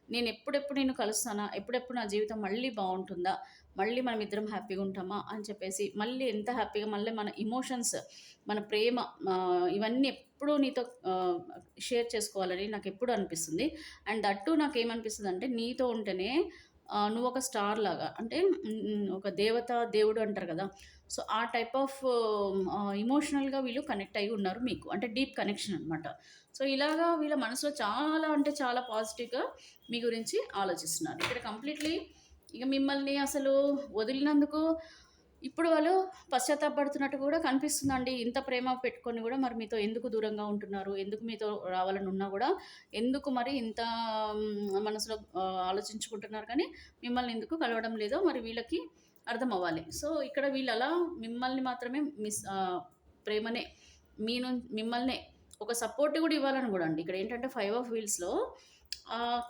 Speaker 1: నేను ఎప్పుడెప్పుడు నిన్ను కలుస్తానా? ఎప్పుడెప్పుడు నా జీవితం మళ్ళీ బావుంటుందా? మళ్ళీ మనమిద్దరం హ్యాపీగా ఉంటామా? అని చెప్పేసి మళ్ళీ ఎంత హ్యాపీగా మళ్ళీ మన ఎమోషన్స్, మన ప్రేమ ఇవన్నీ ఎప్పుడూ నీతో షేర్ చేసుకోవాలని నాకెప్పుడూ అనిపిస్తుంది. అండ్ దట్ టూ నాకేమనిపిస్తదంటే నీతో ఉంటేనే నువ్వొక స్టార్ లాగా అంటే ఒక దేవత, దేవుడు అంటారు కదా! సో, ఆ టైప్ ఆఫ్ ఎమోషనల్‌గా వీళ్ళు కనెక్ట్ అయ్యి ఉన్నారు మీకు. అంటే డీప్ కనెక్షన్ అనమాట. సో, ఇలాగా వీళ్ళ మనసులో చాలా అంటే చాలా పాజిటివ్‌గా మీ గురించి ఆలోచిస్తున్నారు. ఇక్కడ కంప్లీట్‌లీ ఇక మిమ్మల్ని అసలు వదిలినందుకు ఇప్పుడు వాళ్ళు పశ్చాత్తాపపడుతున్నట్టు కూడా కనిపిస్తుందండి. ఇంత ప్రేమ పెట్టుకొని గూడా మరి మీతో ఎందుకు దూరంగా ఉంటున్నారు? ఎందుకు మీతో రావాలని ఉన్నా గూడా ఎందుకు మరి ఇంత మనసులో ఆలోచించుకుంటున్నారు కానీ మిమ్మల్ని ఎందుకు కలవడం లేదో మరి వీళ్ళకి అర్థమవ్వాలి. సో, ఇక్కడ వీళ్ళలా మిమ్మల్ని మాత్రమే ప్రేమనే మిమ్మల్నే ఒక సపోర్ట్ గూడా ఇవ్వాలని గూడా అండి. ఇక్కడేంటంటే 5 ఆఫ్ వీల్స్‌లో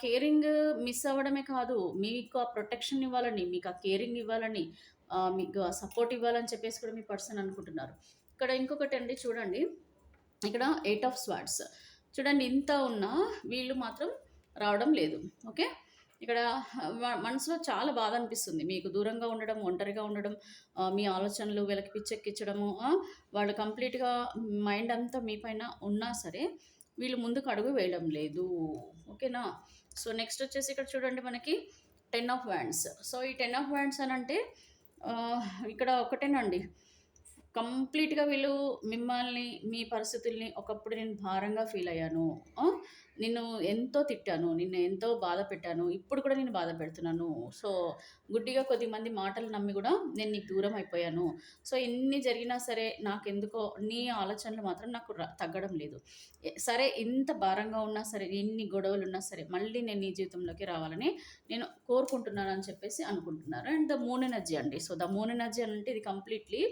Speaker 1: కేరింగ్ మిస్ అవ్వడమే కాదు, మీకు ఆ ప్రొటెక్షన్ ఇవ్వాలని, మీకు ఆ కేరింగ్ ఇవ్వాలని, మీకు ఆ సపోర్ట్ ఇవ్వాలని చెప్పేసి కూడా మీ పర్సన్ అనుకుంటున్నారు. ఇక్కడ ఇంకొకటండి చూడండి. ఇక్కడ 8 ఆఫ్ స్వార్డ్స్. చూడండి ఇంత ఉన్నా వీళ్ళు మాత్రం రావడం లేదు. ఓకే. ఇక్కడ మనసులో చాలా బాధ అనిపిస్తుంది. మీకు దూరంగా ఉండడం, ఒంటరిగా ఉండడం, మీ ఆలోచనలు వీళ్ళకి పిచ్చెక్కించడము, వాళ్ళు కంప్లీట్‌గా మైండ్ అంతా మీ పైన ఉన్నా సరే, వీళ్ళు ముందుకు అడుగు వేయడం లేదు. ఓకేనా? సో, నెక్స్ట్ వచ్చేసి ఇక్కడ చూడండి మనకి 10 ఆఫ్ వ్యాండ్స్. సో, ఈ 10 ఆఫ్ వ్యాండ్స్ అనంటే ఇక్కడ ఒకటేనండి. కంప్లీట్‌గా వీళ్ళు మిమ్మల్ని, మీ పరిస్థితుల్ని ఒకప్పుడు నేను భారంగా ఫీలయ్యాను. ఆ! నిన్ను ఎంతో తిట్టాను. నిన్ను ఎంతో బాధ పెట్టాను. ఇప్పుడు కూడా నేను బాధ పెడుతున్నాను. సో, గుడ్డిగా కొద్దిమంది మాటలు నమ్మి గూడా నేను నీకు దూరం అయిపోయాను. సో, ఎన్ని జరిగినా సరే నాకెందుకో నీ ఆలోచనలు మాత్రం నాకు తగ్గడం లేదు. సరే ఇంత భారంగా ఉన్నా సరే, ఎన్ని గొడవలున్నా సరే, మళ్ళీ నేను నీ జీవితంలోకి రావాలని నేను కోరుకుంటున్నానని చెప్పేసి అనుకుంటున్నారు. అండ్ ద మూన్ ఎనర్జీ అండి. సో, ద మూన్ ఎనర్జీ అంటే ఇది కంప్లీట్‌లీ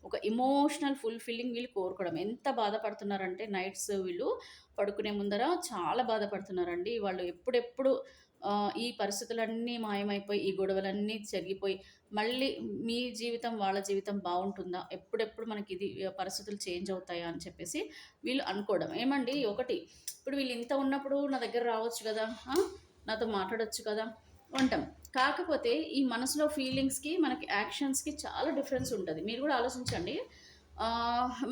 Speaker 1: ఒక ఎమోషనల్ ఫుల్‌ఫిల్లింగ్ వీళ్ళు కోరుకోవడం. ఎంత బాధపడుతున్నారంటే నైట్స్ వీళ్ళు పడుకునే ముందర చాలా బాధపడుతున్నారండి. వాళ్ళు ఎప్పుడెప్పుడు ఈ పరిస్థితులన్నీ మాయమైపోయి, ఈ గొడవలన్నీ జరిగిపోయి, మళ్ళీ మీ జీవితం, వాళ్ళ జీవితం బావుంటుందా? ఎప్పుడెప్పుడు మనకిది పరిస్థితులు చేంజ్ అవుతాయా? అని చెప్పేసి వీళ్ళు అనుకోవడం. ఏమండి ఒకటి ఇప్పుడు వీళ్ళు ఇంత ఉన్నప్పుడు నా దగ్గర రావచ్చు గదా! నాతో మాట్లాడొచ్చు కదా ఉంటాం. కాకపోతే ఈ మనసులో ఫీలింగ్స్‌కి, మనకి యాక్షన్స్‌కి చాలా డిఫరెన్స్ ఉంటది. మీరు కూడా ఆలోచించండి.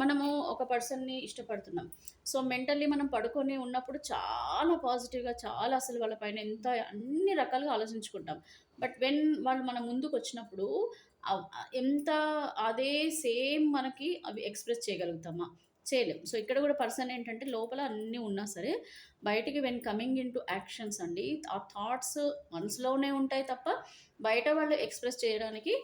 Speaker 1: మనము ఒక పర్సన్‌ని ఇష్టపడుతున్నాం. సో, మెంటల్లీ మనం పడుకొని ఉన్నప్పుడు చాలా పాజిటివ్‌గా, చాలా అసలు వాళ్ళ పైన ఎంత అన్ని రకాలుగా ఆలోచించుకుంటాం. బట్ వెన్ వాళ్ళు మన ముందుకొచ్చినప్పుడు ఎంత అదే సేమ్ మనకి అవి ఎక్స్‌ప్రెస్ చేయగలుగుతామా? చేయలేం. సో, ఇక్కడ కూడా పర్సన్ ఏంటంటే లోపల అన్నీ ఉన్నా సరే, బయటికి వెన్ కమింగ్ ఇంటూ యాక్షన్స్ అండి, ఆ థాట్స్ మనసులోనే ఉంటాయి తప్ప, బయట వాళ్ళు ఎక్స్‌ప్రెస్ చేయడానికి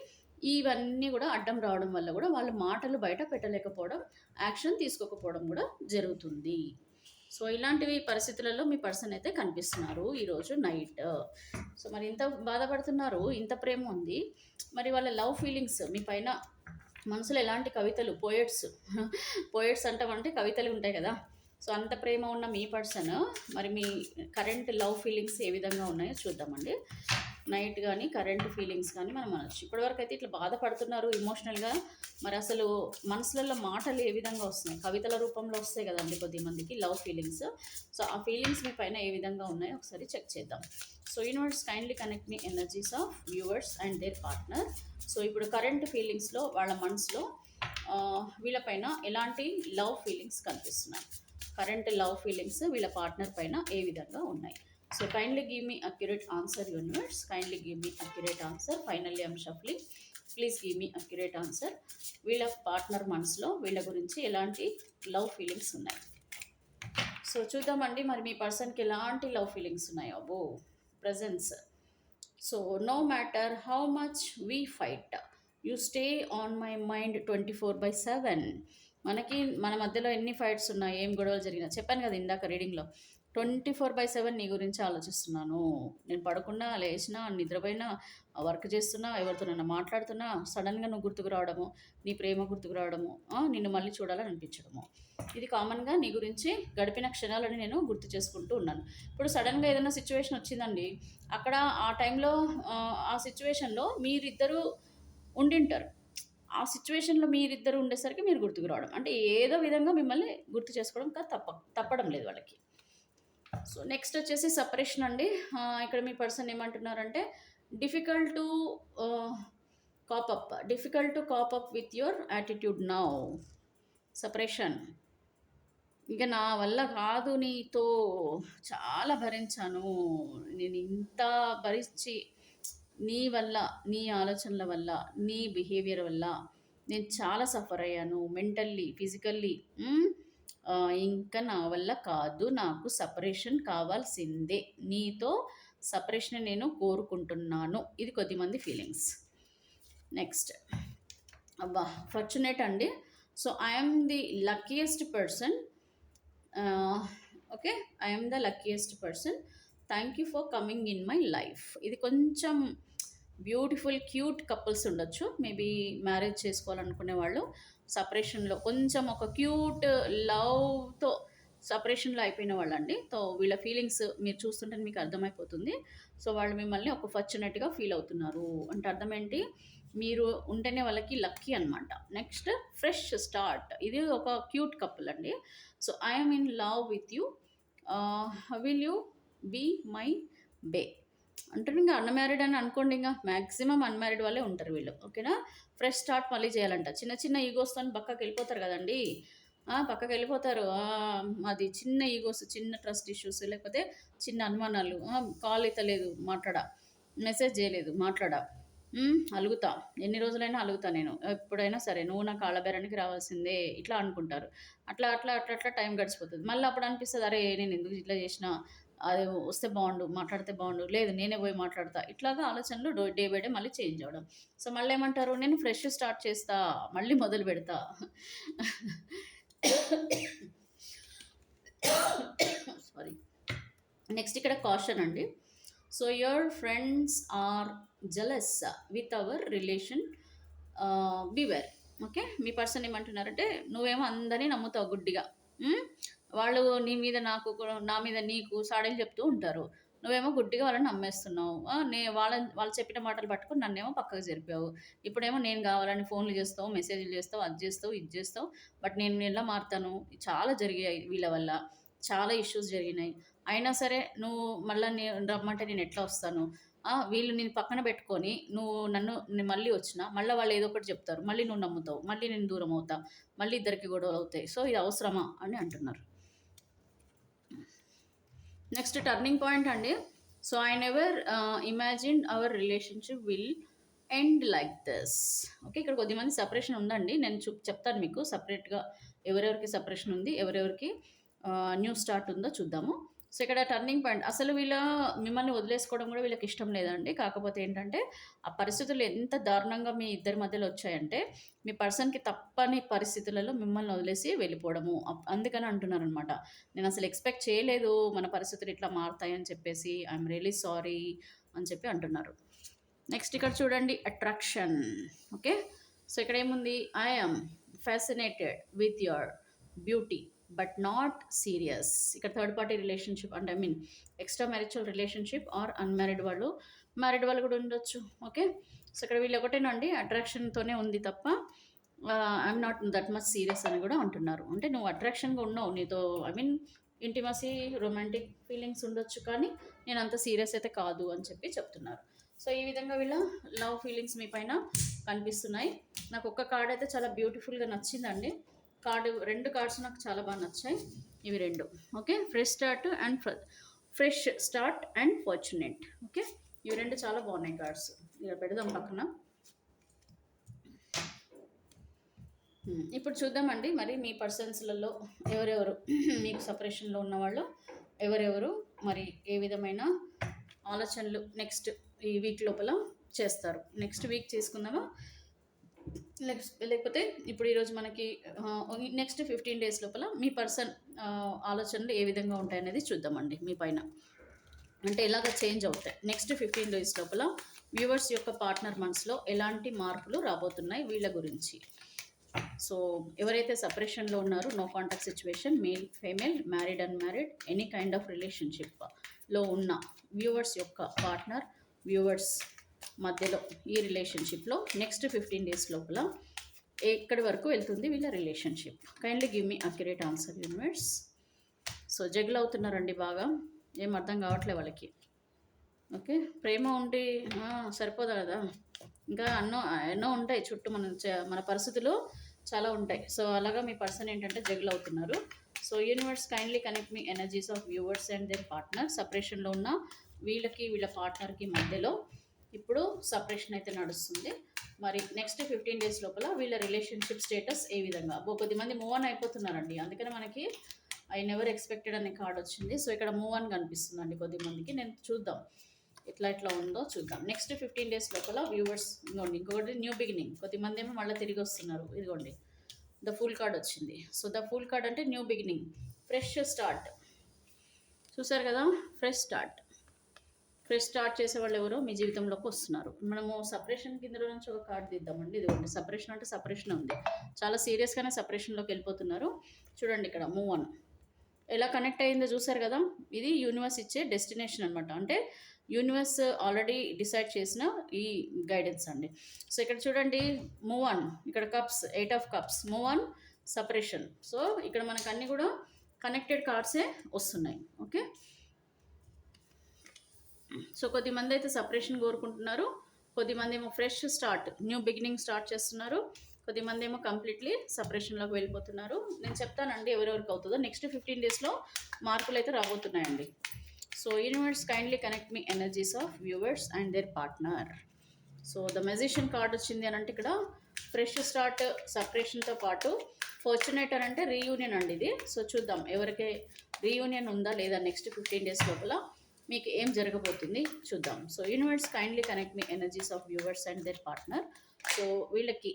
Speaker 1: ఇవన్నీ గూడా అడ్డం రావడం వల్ల గూడా వాళ్ళ మాటలు బయట పెట్టలేకపోవడం, యాక్షన్ తీసుకోకపోవడం గూడా జరుగుతుంది. సో, ఇలాంటివి పరిస్థితులలో మీ పర్సన్ అయితే కనిపిస్తున్నారు ఈరోజు నైట్. సో, మరి ఇంత బాధపడుతున్నారు, ఇంత ప్రేమ ఉంది. మరి వాళ్ళ లవ్ ఫీలింగ్స్ మీ పైన మనసులో ఎలాంటి కవితలు పోయెట్స్ పోయెట్స్ అంటామంటే కవితలు ఉంటాయి కదా! సో, అంత ప్రేమ ఉన్న మీ పర్సన్ మరి మీ కరెంట్ లవ్ ఫీలింగ్స్ ఏ విధంగా ఉన్నాయో చూద్దామండి. నైట్ గానీ, కరెంట్ ఫీలింగ్స్ కానీ మనం అనొచ్చు. ఇప్పటివరకైతే ఇట్లా బాధపడుతున్నారు ఎమోషనల్‌గా. మరసలు మనసులలో మాటలు ఏ విధంగా వస్తున్నాయి? కవితల రూపంలో వస్తాయి గదండీ కొద్దిమందికి లవ్ ఫీలింగ్స్. సో, ఆ ఫీలింగ్స్ మీ పైన ఏ విధంగా ఉన్నాయో ఒకసారి చెక్ చేద్దాం. So, universe kindly connect me energies of viewers and their partner. So, ఇప్పుడు కరెంట్ ఫీలింగ్స్‌లో వాళ్ళ మనసులో వీళ్ళ పైన ఎలాంటి లవ్ ఫీలింగ్స్ కనిపిస్తున్నాయి? కరెంట్ లవ్ ఫీలింగ్స్ వీళ్ళ పార్ట్నర్ పైన ఏ విధంగా ఉన్నాయి? So kindly give me accurate answer, universe. Kindly give me accurate answer. Finally, I'm shuffling. Please give me accurate answer. వీళ్ళ పార్ట్నర్ మనసులో వీళ్ళ గురించి ఎలాంటి లవ్ ఫీలింగ్స్ ఉన్నాయి? సో చూద్దామండి మరి మీ పర్సన్కి ఎలాంటి లవ్ ఫీలింగ్స్ ఉన్నాయో. అబ్బో, presence. So no matter how much we fight, you stay on my mind 24/7. మనకి మన మధ్యలో ఎన్ని ఫైట్స్ ఉన్నాయి, ఏం గొడవలు జరిగినా చెప్పాను కదా ఇందాక రీడింగ్లో, 24/7 నీ గురించి ఆలోచిస్తున్నాను. నేను పడుకున్నా, లేచినా, నిద్రపోయినా, వర్క్ చేస్తున్నా, ఎవరితోనైనా మాట్లాడుతున్నా, సడన్గా నువ్వు గుర్తుకు రావడము, నీ ప్రేమ గుర్తుకు రావడము, నిన్ను మళ్ళీ చూడాలని అనిపించడము. ఇది కామన్గా నీ గురించి గడిపిన క్షణాలని నేను గుర్తు చేసుకుంటూ ఉన్నాను. ఇప్పుడు సడన్గా ఏదైనా సిచ్యువేషన్ వచ్చిందండి, అక్కడ ఆ టైంలో ఆ సిచ్యువేషన్లో మీరిద్దరూ ఉండింటారు. ఆ సిచ్యువేషన్‌లో మీరిద్దరు ఉండేసరికి మీరు గుర్తుకు రావడం. అంటే ఏదో విధంగా మిమ్మల్ని గుర్తు చేసుకోవడం తప్పడం లేదు వాళ్ళకి. సో నెక్స్ట్ వచ్చేసి సెపరేషన్ అండి. ఇక్కడ మీ పర్సన్ ఏమంటున్నారంటే difficult to cap up with your attitude now. Separation. ఇక నా వల్ల కాదు నీతో, చాలా భరించాను. నేను ఇంత భరించి నీ వల్ల, నీ ఆలోచనల వల్ల, నీ బిహేవియర్ వల్ల నేను చాలా సఫర్ అయ్యాను మెంటల్లీ, ఫిజికల్లీ. ఇంకా నా వల్ల కాదు, నాకు సపరేషన్ కావాల్సిందే. నీతో సపరేషన్ నేను కోరుకుంటున్నాను. ఇది కొద్దిమంది ఫీలింగ్స్. నెక్స్ట్, అబ్బా, ఫార్చునేట్ అండి. So I'm the luckiest person. Okay, I'm the luckiest person. Thank you for coming in my life. ఇది కొంచెం బ్యూటిఫుల్ క్యూట్ కపుల్స్ ఉండొచ్చు. మేబీ మ్యారేజ్ చేసుకోవాలనుకునే వాళ్ళు సపరేషన్లో కొంచెం ఒక క్యూట్ లవ్తో సపరేషన్లో అయిపోయిన వాళ్ళండి. సో వీళ్ళ ఫీలింగ్స్ మీరు చూస్తుంటే మీకు అర్థమైపోతుంది. సో వాళ్ళు మిమ్మల్ని ఒక ఫార్చునేట్గా ఫీల్ అవుతున్నారు అంటే అర్థం ఏంటి, మీరు ఉంటేనే వాళ్ళకి లక్కీ అనమాట. Next, fresh start. ఇది ఒక క్యూట్ కపుల్ అండి. So I'm in love with you, will you be my bae అంటారు. ఇంకా అన్మ్యారీడ్ అని అనుకోండి, ఇంకా మ్యాక్సిమం అన్మ్యారీడ్ వాళ్ళే ఉంటారు వీళ్ళు. ఓకేనా. ఫ్రెష్ స్టార్ట్ మళ్ళీ చేయాలంట. చిన్న చిన్న ఈగోస్తో పక్కకి వెళ్ళిపోతారు కదండి, పక్కకి వెళ్ళిపోతారు. అది చిన్న ఈగోస్, చిన్న ట్రస్ట్ ఇష్యూస్, లేకపోతే చిన్న అనుమానాలు, కాల్ ఎత్తలేదు మాట్లాడా, మెసేజ్ చేయలేదు మాట్లాడా, అలుగుతా, ఎన్ని రోజులైనా అలుగుతా నేను, ఎప్పుడైనా సరే నువ్వు నా కాళ్ళబేరానికి రావాల్సిందే, ఇట్లా అనుకుంటారు. అట్లా అట్లా అట్లా అట్లా టైం గడిచిపోతుంది. మళ్ళీ అప్పుడు అనిపిస్తుంది, అరే నేను ఎందుకు ఇట్లా చేసిన, అది వస్తే బాగుండు, మాట్లాడితే బాగుండు, లేదు నేనే పోయి మాట్లాడతా. ఇట్లాగా ఆలోచనలు డే బై డే మళ్ళీ చేంజ్ అవ్వడం. సో మళ్ళీ ఏమంటారు, నేను ఫ్రెష్ స్టార్ట్ చేస్తా, మళ్ళీ మొదలు పెడతా. సారీ. నెక్స్ట్ ఇక్కడ కాషన్ అండి. So your friends are jealous with our relation, beware. Okay, మీ పర్సన్ ఏమంటున్నారంటే నువ్వేమో అందరినీ నమ్ముతావు గుడ్డిగా. వాళ్ళు నీ మీద నాకు, నా మీద నీకు సాడీలు చెప్తూ ఉంటారు. నువ్వేమో గుడ్డిగా వాళ్ళని నమ్మేస్తున్నావు. వాళ్ళు చెప్పిన మాటలు పట్టుకొని నన్నేమో పక్కకు జరిపావు. ఇప్పుడేమో నేను కావాలని ఫోన్లు చేస్తావు, మెసేజ్లు చేస్తావు, అది చేస్తావు, ఇది చేస్తావు. బట్ నేను ఎలా మారుతాను, చాలా జరిగాయి వీళ్ళ వల్ల. చాలా ఇష్యూస్ జరిగినాయి. అయినా సరే నువ్వు మళ్ళా రమ్మంటే నేను ఎట్లా వస్తాను? వీళ్ళు నేను పక్కన పెట్టుకొని నేను మళ్ళీ వచ్చినా, మళ్ళీ వాళ్ళు ఏదో ఒకటి చెప్తారు. మళ్ళీ నువ్వు నమ్ముతావు. మళ్ళీ నేను దూరం అవుతా. మళ్ళీ ఇద్దరికి గొడవలవుతాయి. సో, ఇది అవసరమా అని అంటున్నారు. నెక్స్ట్ టర్నింగ్ పాయింట్ అండి. So, I never imagined our relationship will end like this. Okay. ఇక్కడ కొద్దిమంది సెపరేషన్ ఉందండి. నేను చెప్తాను మీకు సెపరేట్‌గా ఎవరెవరికి సెపరేషన్ ఉంది, ఎవరెవరికి న్యూ స్టార్ట్ ఉందో చూద్దాము. సో, ఇక్కడ టర్నింగ్ పాయింట్ అసలు మిమ్మల్ని వదిలేసుకోవడం కూడా వీళ్ళకి ఇష్టం లేదండి. కాకపోతే ఏంటంటే, ఆ పరిస్థితులు ఎంత దారుణంగా మీ ఇద్దరి మధ్యలో వచ్చాయంటే, మీ పర్సన్‌కి తప్పని పరిస్థితులలో మిమ్మల్ని వదిలేసి వెళ్ళిపోవడము. అందుకని అంటున్నారనమాట. నేను అసలు ఎక్స్‌పెక్ట్ చేయలేదు మన పరిస్థితులు ఇట్లా మారుతాయని చెప్పేసి. ఐయామ్ రియల్లీ సారీ అని చెప్పి అంటున్నారు. నెక్స్ట్ ఇక్కడ చూడండి అట్రాక్షన్. ఓకే. సో, ఇక్కడ ఏముంది? I am fascinated with your beauty but not serious. ఇక్కడ థర్డ్ పార్టీ రిలేషన్షిప్ అంటే ఎక్స్ట్రా మ్యారిచువల్ రిలేషన్షిప్ ఆర్ అన్మ్యారీడ్ వాళ్ళు, మ్యారీడ్ వాళ్ళు కూడా ఉండొచ్చు. ఓకే. సో, ఇక్కడ వీళ్ళు ఒకటేనండి అట్రాక్షన్తోనే ఉంది తప్ప I'm not that much serious అని కూడా అంటున్నారు. అంటే నువ్వు అట్రాక్షన్గా ఉన్నావు, నీతో ఇంటిమసీ రొమాంటిక్ ఫీలింగ్స్ ఉండొచ్చు, కానీ నేను అంత సీరియస్ అయితే కాదు అని చెప్పి చెప్తున్నారు. సో, ఈ విధంగా వీళ్ళ లవ్ ఫీలింగ్స్ మీ పైన కనిపిస్తున్నాయి. నాకు ఒక్క కార్డ్ అయితే చాలా బ్యూటిఫుల్గా నచ్చిందండి. రెండు కార్డ్స్ నాకు చాలా బాగా నచ్చాయి. ఇవి రెండు. Okay. Fresh start and fortunate. Okay. ఇవి రెండు చాలా బాగున్నాయి కార్డ్స్. ఇలా పెడదాం పక్కన. ఇప్పుడు చూద్దామండి మరి మీ పర్సన్స్లలో ఎవరెవరు మీకు సపరేషన్లో ఉన్నవాళ్ళు ఎవరెవరు మరి ఏ విధమైన ఆలోచనలు నెక్స్ట్ ఈ వీక్ లోపల చేస్తారు. నెక్స్ట్ వీక్ చేసుకుందామా, లేకపోతే ఇప్పుడు ఈరోజు మనకి నెక్స్ట్ 15 days లోపల మీ పర్సన్ ఆలోచనలు ఏ విధంగా ఉంటాయనేది చూద్దామండి మీ పైన. అంటే ఎలాగ చేంజ్ అవుతాయి నెక్స్ట్ 15 days లోపల వ్యూవర్స్ యొక్క పార్ట్నర్ మనసులో ఎలాంటి మార్పులు రాబోతున్నాయి వీళ్ళ గురించి. సో, ఎవరైతే సపరేషన్లో ఉన్నారో, no contact situation, male female, married unmarried, any kind of రిలేషన్షిప్లో ఉన్న వ్యూవర్స్ యొక్క పార్ట్నర్ వ్యూవర్స్ మధ్యలో ఈ రిలేషన్షిప్లో నెక్స్ట్ 15 days లోపల ఎక్కడి వరకు వెళ్తుంది వీళ్ళ relationship? Kindly give me accurate answer universe. So, జగులు అవుతున్నారండి బాగా, ఏం అర్థం కావట్లే వాళ్ళకి. ఓకే. ప్రేమ ఉండి సరిపోదా కదా, ఇంకా ఎన్నో ఉంటాయి చుట్టూ మన పరిస్థితులు చాలా ఉంటాయి. సో, అలాగా మీ పర్సన్ ఏంటంటే జగులు అవుతున్నారు. So, universe kindly connect me energies of viewers and their partner. సపరేషన్లో ఉన్న వీళ్ళకి వీళ్ళ పార్ట్నర్కి మధ్యలో ఇప్పుడు సపరేషన్ అయితే నడుస్తుంది. మరి నెక్స్ట్ 15 days లోపల వీళ్ళ రిలేషన్షిప్ స్టేటస్ ఏ విధంగా? కొద్దిమంది మూవ్ ఆన్ అయిపోతున్నారండి, అందుకని మనకి ఐ నెవర్ ఎక్స్పెక్టెడ్ అనే కార్డ్ వచ్చింది. సో, ఇక్కడ మూవ్ ఆన్ కనిపిస్తుందండి కొద్దిమందికి. నేను చూద్దాం ఎట్లా ఉందో చూద్దాం. నెక్స్ట్ 15 days లోపల వ్యూవర్స్ ఇదిగోండి, ఇంకొకటి న్యూ బిగినింగ్. కొద్దిమంది ఏమో మళ్ళీ తిరిగి వస్తున్నారు. ఇదిగోండి ద ఫుల్ కార్డ్ వచ్చింది. సో, ద ఫుల్ కార్డ్ అంటే న్యూ బిగినింగ్, ఫ్రెష్ స్టార్ట్. చూసారు కదా, ఫ్రెష్ స్టార్ట్ చేసే వాళ్ళు ఎవరో మీ జీవితంలోకి వస్తున్నారు. మనము సపరేషన్ కింద నుంచి ఒక కార్డు తీద్దామండి. ఇదిగోండి సపరేషన్ అంటే సపరేషన్ ఉంది, చాలా సీరియస్గానే సపరేషన్లోకి వెళ్ళిపోతున్నారు. చూడండి ఇక్కడ మూవ్ ఆన్ ఎలా కనెక్ట్ అయ్యిందో చూసారు కదా. ఇది యూనివర్స్ ఇచ్చే డెస్టినేషన్ అనమాట. అంటే యూనివర్స్ ఆల్రెడీ డిసైడ్ చేసిన ఈ గైడెన్స్ అండి. సో, ఇక్కడ చూడండి మూవ్ ఆన్, ఇక్కడ cups, 8 of cups, move on, separation. So, ఇక్కడ మనకు అన్నీ కూడా కనెక్టెడ్ కార్డ్సే వస్తున్నాయి. ఓకే. సో, కొద్దిమంది అయితే సపరేషన్ కోరుకుంటున్నారు, కొద్దిమంది ఏమో fresh start, new beginning start చేస్తున్నారు, కొద్దిమంది ఏమో కంప్లీట్లీ సపరేషన్లోకి వెళ్ళిపోతున్నారు. నేను చెప్తానండి ఎవరెవరికి అవుతుందో. నెక్స్ట్ 15 daysలో మార్పులు అయితే రాబోతున్నాయండి. So, universe kindly connect me energies of viewers and their partner. So, the magician card వచ్చింది అని అంటే ఇక్కడ ఫ్రెష్ స్టార్ట్, సపరేషన్తో పాటు ఫార్చునేట్ అని అంటే రీయూనియన్ అండి ఇది. సో, చూద్దాం ఎవరికి రీయూనియన్ ఉందా లేదా నెక్స్ట్ 15 days లోపల మీకు ఏం జరగబోతుంది చూద్దాం. So, universe kindly connect me energies of viewers and their partner. So, వీళ్ళకి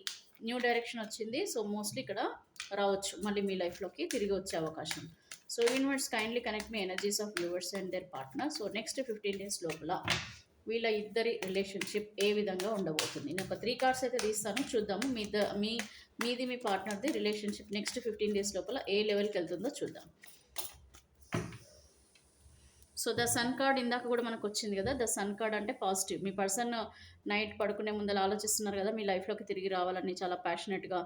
Speaker 1: న్యూ డైరెక్షన్ వచ్చింది. సో, మోస్ట్లీ ఇక్కడ రావచ్చు, మళ్ళీ మీ లైఫ్లోకి తిరిగి వచ్చే అవకాశం. So, universe kindly connect me energies of viewers and their partner. So, next 15 days లోపల వీళ్ళ ఇద్దరి రిలేషన్షిప్ ఏ విధంగా ఉండబోతుంది? నేను ఒక 3 cards అయితే తీస్తాను, చూద్దాము మీది మీ పార్ట్నర్ది రిలేషన్షిప్ నెక్స్ట్ 15 days లోపల ఏ లెవెల్కి వెళ్తుందో చూద్దాం. సో ద సన్ కార్డ్ ఇందాక కూడా మనకు వచ్చింది కదా. ద సన్ కార్డ్ అంటే పాజిటివ్. మీ పర్సన్ నైట్ పడుకునే ముందర ఆలోచిస్తున్నారు కదా, మీ లైఫ్లోకి తిరిగి రావాలని చాలా ప్యాషనెట్గా,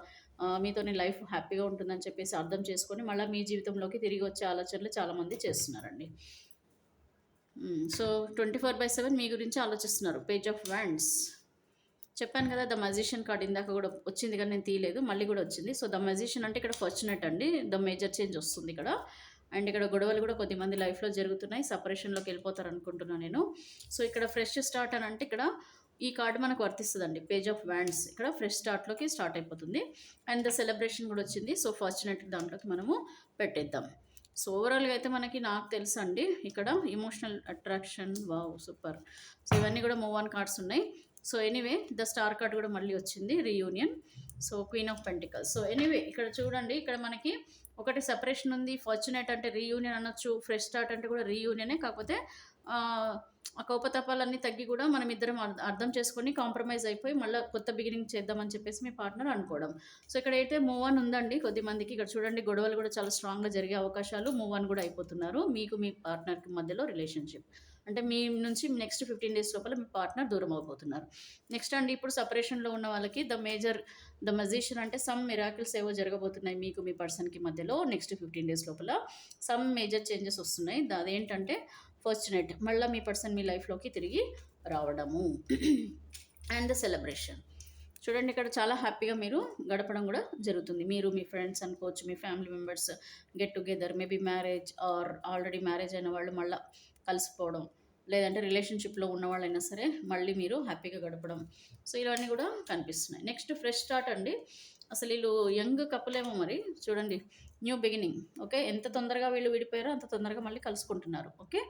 Speaker 1: మీతోని లైఫ్ హ్యాపీగా ఉంటుందని చెప్పేసి అర్థం చేసుకొని మళ్ళీ మీ జీవితంలోకి తిరిగి వచ్చే ఆలోచనలు చాలామంది చేస్తున్నారండి. సో 24/7 మీ గురించి ఆలోచిస్తున్నారు. పేజ్ ఆఫ్ వ్యాండ్స్ చెప్పాను కదా. ద మజిషియన్ కార్డ్ ఇందాక కూడా వచ్చింది కానీ నేను తీయలేదు, మళ్ళీ కూడా వచ్చింది. సో ద మజిషియన్ అంటే ఇక్కడ ఫార్చునేట్ అండి. ద మేజర్ చేంజ్ వస్తుంది ఇక్కడ. అండ్ ఇక్కడ గొడవలు కూడా కొద్దిమంది లైఫ్లో జరుగుతున్నాయి. సపరేషన్లోకి వెళ్ళిపోతారు అనుకుంటున్నాను నేను. సో ఇక్కడ ఫ్రెష్ స్టార్ట్ అని అంటే ఇక్కడ ఈ కార్డు మనకు వర్తిస్తుందండి. పేజ్ ఆఫ్ వ్యాండ్స్ ఇక్కడ ఫ్రెష్ స్టార్ట్లోకి స్టార్ట్ అయిపోతుంది. అండ్ ద సెలబ్రేషన్ కూడా వచ్చింది. సో ఫార్చునేట్ దాంట్లోకి మనము పెట్టేద్దాం. సో ఓవరాల్గా అయితే మనకి నాకు తెలుసు అండి ఇక్కడ emotional attraction, wow super. So ఇవన్నీ కూడా మూవ్ ఆన్ కార్డ్స్ ఉన్నాయి. So anyway the star card కూడా మళ్ళీ వచ్చింది, reunion. So queen of pentacles. So anyway ఇక్కడ చూడండి, ఇక్కడ మనకి ఒకటి సెపరేషన్ ఉంది. ఫార్చునేట్ అంటే రీయూనియన్ అనొచ్చు, ఫ్రెష్ స్టార్ట్ అంటే కూడా రీయూనియనే. కాకపోతే ఆ కోపతాపాలన్నీ తగ్గి కూడా మనం ఇద్దరం అర్థం చేసుకొని కాంప్రమైజ్ అయిపోయి మళ్ళీ కొత్త బిగినింగ్ చేద్దామని చెప్పేసి మీ పార్ట్నర్ అనుకోవడం. సో ఇక్కడ అయితే మూవ్ ఆన్ ఉందండి కొద్దిమందికి. ఇక్కడ చూడండి గొడవలు కూడా చాలా స్ట్రాంగ్గా జరిగే అవకాశాలు, మూవ్ ఆన్ కూడా అయిపోతున్నారు. మీకు మీ పార్ట్నర్కి మధ్యలో రిలేషన్షిప్ అంటే మీ నుంచి నెక్స్ట్ 15 డేస్ లోపల మీ పార్ట్నర్ దూరం అయిపోతున్నారు. నెక్స్ట్ అండి ఇప్పుడు సపరేషన్లో ఉన్న వాళ్ళకి ద మజిషియన్ అంటే సమ్ మిరాకిల్స్ ఏవో జరగబోతున్నాయి మీకు మీ పర్సన్కి మధ్యలో. నెక్స్ట్ 15 డేస్ లోపల సమ్ మేజర్ చేంజెస్ వస్తున్నాయి. అదేంటంటే ఫార్చునేట్, మళ్ళీ మీ పర్సన్ మీ లైఫ్లోకి తిరిగి రావడము. అండ్ ద సెలబ్రేషన్ చూడండి, ఇక్కడ చాలా హ్యాపీగా మీరు గడపడం కూడా జరుగుతుంది. మీరు మీ ఫ్రెండ్స్ అనుకోవచ్చు, మీ family members get together, maybe marriage or already marriage అయిన వాళ్ళు మళ్ళీ కలిసిపోవడం, లేదంటే రిలేషన్షిప్లో ఉన్న వాళ్ళైనా సరే మళ్ళీ మీరు హ్యాపీగా గడపడం. సో ఇవన్నీ కూడా కనిపిస్తున్నాయి. నెక్స్ట్ ఫ్రెష్ స్టార్ట్ అండి. అసలు వీళ్ళు యంగ్ కపుల్ ఏమో మరి చూడండి, న్యూ బిగినింగ్. ఓకే, ఎంత తొందరగా వీళ్ళు విడిపోయారో అంత తొందరగా మళ్ళీ కలుసుకుంటున్నారు. ఓకే,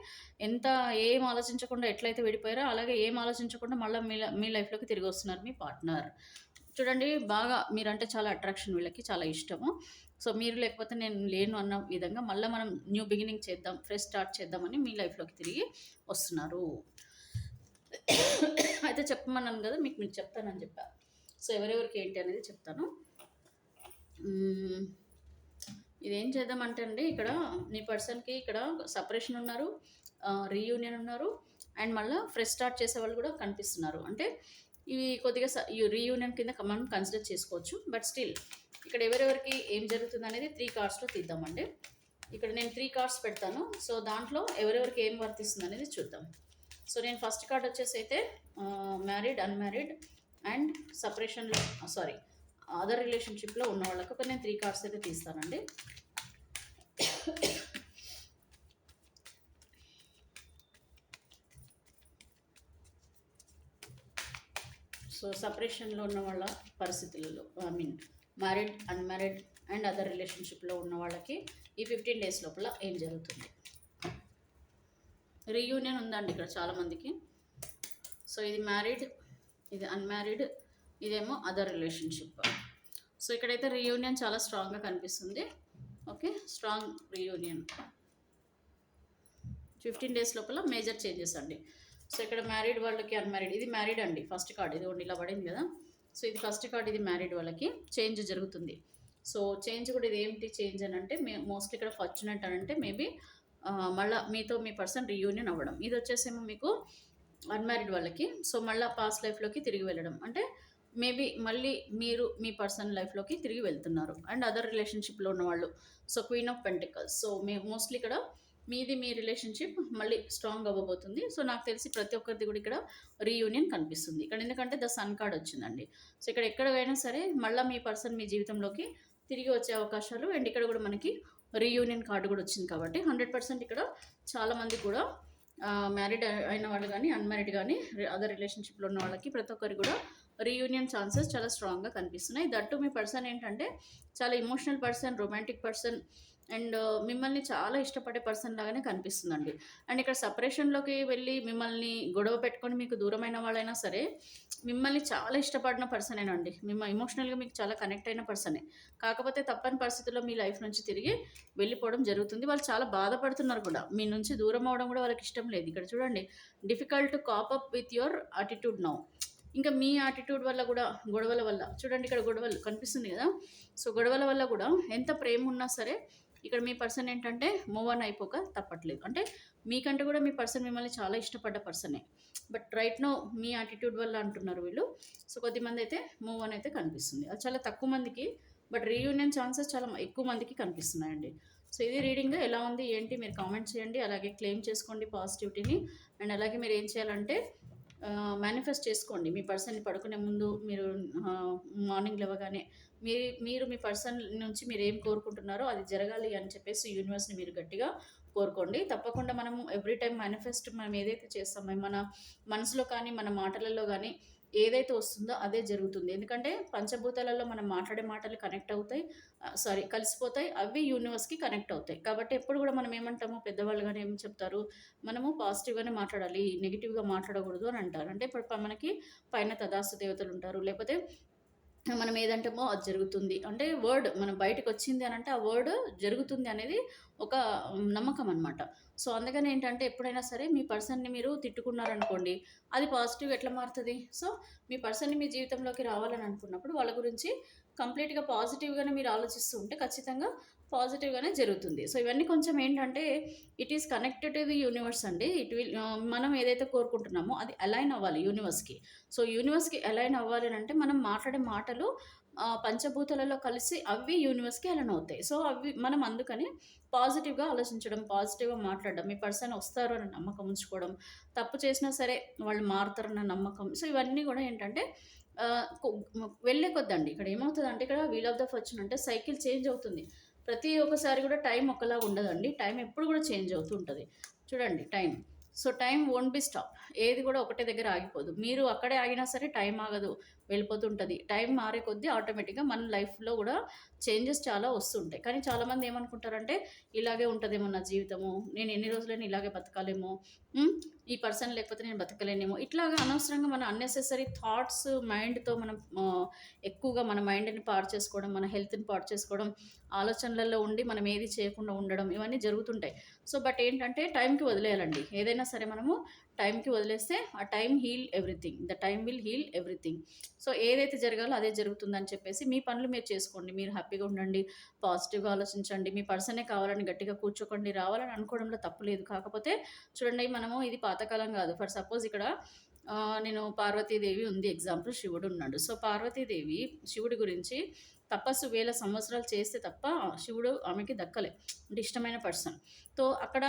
Speaker 1: ఎంత ఏం ఆలోచించకుండా ఎట్లయితే విడిపోయారో అలాగే ఏం ఆలోచించకుండా మళ్ళీ మీ లైఫ్లోకి తిరిగి వస్తున్నారు మీ పార్ట్నర్. చూడండి బాగా మీరంటే చాలా అట్రాక్షన్, వీళ్ళకి చాలా ఇష్టము. సో మీరు లేకపోతే నేను లేను అన్న విధంగా మళ్ళీ మనం న్యూ బిగినింగ్ చేద్దాం, ఫ్రెష్ స్టార్ట్ చేద్దామని మీ లైఫ్లోకి తిరిగి వస్తున్నారు. అయితే చెప్పమన్నాను కదా, మీకు చెప్తానని చెప్పా. సో ఎవరెవరికి ఏంటి అనేది చెప్తాను. ఇదేం చేద్దామంటే అండి, ఇక్కడ మీ పర్సన్కి ఇక్కడ సపరేషన్ ఉన్నారు, రీయూనియన్ ఉన్నారు, అండ్ మళ్ళీ ఫ్రెష్ స్టార్ట్ చేసే వాళ్ళు కూడా కనిపిస్తున్నారు. అంటే ఇవి కొద్దిగా రీయూనియన్ కింద మనం కన్సిడర్ చేసుకోవచ్చు. బట్ స్టిల్ ఇక్కడ ఎవరెవరికి ఏం జరుగుతుంది అనేది 3 కార్డ్స్లో తీద్దామండి. ఇక్కడ నేను 3 కార్డ్స్ పెడతాను. సో దాంట్లో ఎవరెవరికి ఏం వర్తిస్తుంది అనేది చూద్దాం. సో నేను ఫస్ట్ కార్డ్ వచ్చేసి అయితే మ్యారీడ్, అన్మ్యారీడ్ అండ్ సపరేషన్లో అదర్ రిలేషన్షిప్లో ఉన్న వాళ్ళకి ఒక నేను 3 కార్డ్స్ అయితే తీస్తానండి. సో సపరేషన్లో ఉన్న వాళ్ళ పరిస్థితులలో, మ్యారీడ్, అన్మ్యారీడ్ అండ్ అదర్ రిలేషన్షిప్లో ఉన్న వాళ్ళకి ఈ 15 డేస్ లోపల ఏం జరుగుతుంది. రీయూనియన్ ఉందండి ఇక్కడ చాలామందికి. సో ఇది మ్యారీడ్, ఇది అన్మ్యారీడ్, ఇదేమో అదర్ రిలేషన్షిప్. సో ఇక్కడైతే రీయూనియన్ చాలా స్ట్రాంగ్గా కనిపిస్తుంది. ఓకే, స్ట్రాంగ్ రీయూనియన్ 15 డేస్ లోపల మేజర్ చేంజెస్ అండి. సో ఇక్కడ మ్యారీడ్ వాళ్ళకి, అన్మ్యారీడ్, ఇది మ్యారీడ్ అండి ఫస్ట్ కార్డ్, ఇది ఇలా పడింది కదా. సో ఇది ఫస్ట్ కార్డ్, ఇది మ్యారీడ్ వాళ్ళకి చేంజ్ జరుగుతుంది. సో చేంజ్ కూడా ఇది ఏంటి చేంజ్ అని అంటే మోస్ట్లీ ఇక్కడ ఫార్చునేట్ అని అంటే మేబీ మళ్ళీ మీతో మీ పర్సన్ రీయూనియన్ అవ్వడం. ఇది వచ్చేసేమో మీకు అన్మ్యారీడ్ వాళ్ళకి. సో మళ్ళీ పాస్ట్ లైఫ్లోకి తిరిగి వెళ్ళడం అంటే మేబీ మళ్ళీ మీరు మీ పర్సన్ లైఫ్లోకి తిరిగి వెళ్తున్నారు. అండ్ అదర్ రిలేషన్షిప్లో ఉన్నవాళ్ళు, so queen of pentacles. So mostly ఇక్కడ మీది మీ రిలేషన్షిప్ మళ్ళీ స్ట్రాంగ్ అవ్వబోతుంది. సో నాకు తెలిసి ప్రతి ఒక్కరిది కూడా ఇక్కడ రీయూనియన్ కనిపిస్తుంది ఇక్కడ, ఎందుకంటే ద సన్ కార్డ్ వచ్చిందండి. సో ఇక్కడ ఎక్కడైనా సరే మళ్ళీ మీ పర్సన్ మీ జీవితంలోకి తిరిగి వచ్చే అవకాశాలు. అండ్ ఇక్కడ కూడా మనకి రీయూనియన్ కార్డు కూడా వచ్చింది కాబట్టి 100% ఇక్కడ చాలామంది కూడా మ్యారీడ్ అయిన వాళ్ళు కానీ, అన్మ్యారీడ్ కానీ, అదర్ రిలేషన్షిప్లో ఉన్న వాళ్ళకి ప్రతి ఒక్కరికి కూడా రీయూనియన్ ఛాన్సెస్ చాలా స్ట్రాంగ్గా కనిపిస్తున్నాయి. దట్టు మీ పర్సన్ ఏంటంటే చాలా emotional person, romantic person and మిమ్మల్ని చాలా ఇష్టపడే పర్సన్ లాగానే కనిపిస్తుందండి. అండ్ ఇక్కడ సపరేషన్లోకి వెళ్ళి మిమ్మల్ని గొడవ పెట్టుకొని మీకు దూరమైన వాళ్ళైనా సరే మిమ్మల్ని చాలా ఇష్టపడిన పర్సనేనండి. ఎమోషనల్గా మీకు చాలా కనెక్ట్ అయిన పర్సనే. కాకపోతే తప్పని పరిస్థితుల్లో మీ లైఫ్ నుంచి తిరిగి వెళ్ళిపోవడం జరుగుతుంది. వాళ్ళు చాలా బాధపడుతున్నారు కూడా, మీ నుంచి దూరం అవడం కూడా వాళ్ళకి ఇష్టం లేదు. ఇక్కడ చూడండి, difficult to cap up with your attitude now. ఇంకా మీ యాటిట్యూడ్ వల్ల కూడా, గొడవల వల్ల చూడండి ఇక్కడ గొడవలు కనిపిస్తుంది కదా. సో గొడవల వల్ల కూడా ఎంత ప్రేమ ఉన్నా సరే ఇక్కడ మీ పర్సన్ ఏంటంటే మూవ్ ఆన్ అయిపోక తప్పట్లేదు. అంటే మీకంటే కూడా మీ పర్సన్ మిమ్మల్ని చాలా ఇష్టపడ్డ పర్సనే. బట్ రైట్ నో మీ యాటిట్యూడ్ వల్ల అంటున్నారు వీళ్ళు. సో కొద్దిమంది అయితే మూవ్ ఆన్ అయితే కనిపిస్తుంది. అది చాలా తక్కువ మందికి, బట్ రీయూనియన్ ఛాన్సెస్ చాలా ఎక్కువ మందికి కనిపిస్తున్నాయండి. సో ఇది రీడింగ్ ఎలా ఉంది ఏంటి మీరు కామెంట్ చేయండి. అలాగే క్లెయిమ్ చేసుకోండి పాజిటివిటీని. అండ్ అలాగే మీరు ఏం చేయాలంటే మేనిఫెస్ట్ చేసుకోండి. మీ పర్సన్‌ని పడుకునే ముందు మీరు మార్నింగ్ లేవగానే మీరు మీ పర్సన్ నుంచి మీరేం కోరుకుంటున్నారో అది జరగాలి అని చెప్పేసి యూనివర్స్‌ని మీరు గట్టిగా కోరుకోండి. తప్పకుండా మనము ఎవ్రీ టైమ్ మేనిఫెస్ట్ మనం ఏదైతే చేస్తామో మన మనసులో కానీ, మన మాటలలో గానీ ఏదైతే వస్తుందో అదే జరుగుతుంది. ఎందుకంటే పంచభూతాలలో మనం మాట్లాడే మాటలు కనెక్ట్ అవుతాయి. కలిసిపోతాయి. అవి యూనివర్స్‌కి కనెక్ట్ అవుతాయి. కాబట్టి ఎప్పుడు కూడా మనం ఏమంటాము పెద్దవాళ్ళు గాని ఏం చెప్తారు, మనము పాజిటివ్‌గానే మాట్లాడాలి. నెగెటివ్‌గా మాట్లాడకూడదు అని అంటారు. అంటే ఇప్పుడు మనకి పైన తదాస్తు దేవతలు ఉంటారు. లేకపోతే మనం ఏదంటామో అది జరుగుతుంది. అంటే వర్డ్ మనం బయటకొచ్చింది అనంటే ఆ వర్డ్ జరుగుతుంది అనేది ఒక నమ్మకం అనమాట. సో, అందుకని ఏంటంటే ఎప్పుడైనా సరే మీ పర్సన్‌ని మీరు తిట్టుకున్నారనుకోండి, అది పాజిటివ్ ఎట్లా మారుతది? సో, మీ పర్సన్‌ని మీ జీవితంలోకి రావాలని అనుకున్నప్పుడు వాళ్ళ గురించి కంప్లీట్‌గా పాజిటివ్‌గానే మీరు ఆలోచిస్తూ ఉంటే ఖచ్చితంగా పాజిటివ్‌గానే జరుగుతుంది. సో, ఇవన్నీ కొంచెం ఏంటంటే it is connected to the universe అండి. మనం ఏదైతే కోరుకుంటున్నామో అది అలైన్ అవ్వాలి యూనివర్స్‌కి. సో, యూనివర్స్‌కి అలైన్ అవ్వాలి అనంటే మనం మాట్లాడే మాటలు పంచభూతాలలో కలిసి అవి యూనివర్స్‌కి అలైన్ అవుతాయి. సో, అవి మనం అందుకని పాజిటివ్‌గా ఆలోచించడం, పాజిటివ్‌గా మాట్లాడడం, మీ పర్సన్ వస్తారు అనే నమ్మకం ఉంచుకోవడం, తప్పు చేసినా సరే వాళ్ళు మారుతారన్న నమ్మకం. సో, ఇవన్నీ గూడా ఏంటంటే ఆహ్, కొ వెళ్ళే కొద్దండి. ఇక్కడ ఏమవుతదంటే ఇక్కడ వీల్ ఆఫ్ ద ఫార్చ్యూన్ అంటే సైకిల్ చేంజ్ అవుతుంది. ప్రతి ఒక్కసారి గూడా టైం ఒకలాగా ఉండదండి. టైం ఎప్పుడు గూడా చేంజ్ అవుతూ ఉంటది. చూడండి time. So, time won't be stop. ఏది గూడా ఒకటే దగ్గర ఆగిపోదు. మీరు అక్కడే ఆగినా సరే టైం ఆగదు. వెళ్ళిపోతుంటది. టైం మారే కొద్దీ ఆటోమేటిక్‌గా మన లైఫ్‌లో గూడా చేంజెస్ చాలా వస్తుంటాయి. కానీ చాలామంది ఏమనుకుంటారంటే, ఇలాగే ఉంటదేమో నా జీవితము. నేను ఎన్ని రోజులైనా ఇలాగే బతకాలేమో. హ్మ్. ఈ పర్సన్ లేకపోతే నేను బతకలేనేమో. ఇట్లాగా అనవసరంగా మన అన్నెసెసరీ థాట్స్ మైండ్‌తో మనం ఎక్కువగా మన మైండ్‌ని పాడు చేసుకోవడం, మన హెల్త్‌ని పాడు చేసుకోవడం, ఆలోచనలలో ఉండి మనం ఏది చేయకుండా ఉండడం ఇవన్నీ జరుగుతుంటాయి. సో, బట్ ఏంటంటే టైంకి వదిలేయాలండి. ఏదైనా సరే మనము టైంకి వదిలేస్తే ఆ time heal everything. The time will heal everything. So, ఏదైతే జరగాలో అదే జరుగుతుందని చెప్పేసి మీ పనులు మీరు చేసుకోండి. మీరు హ్యాపీగా ఉండండి. పాజిటివ్‌గా ఆలోచించండి. మీ పర్సనే కావాలని గట్టిగా కూర్చోకండి. రావాలని అనుకోవడంలో తప్పు లేదు. కాకపోతే చూడండి మనము ఇది పాతకాలం గాదు. ఫర్ సపోజ్ ఇక్కడ నేను పార్వతీదేవి ఉంది ఎగ్జాంపుల్. శివుడు ఉన్నాడు. సో, పార్వతీదేవి శివుడి గురించి తపస్సు వేల సంవత్సరాలు చేస్తే తప్ప శివుడు ఆమెకి దక్కలే. అంటే ఇష్టమైన పర్సన్. సో, అక్కడ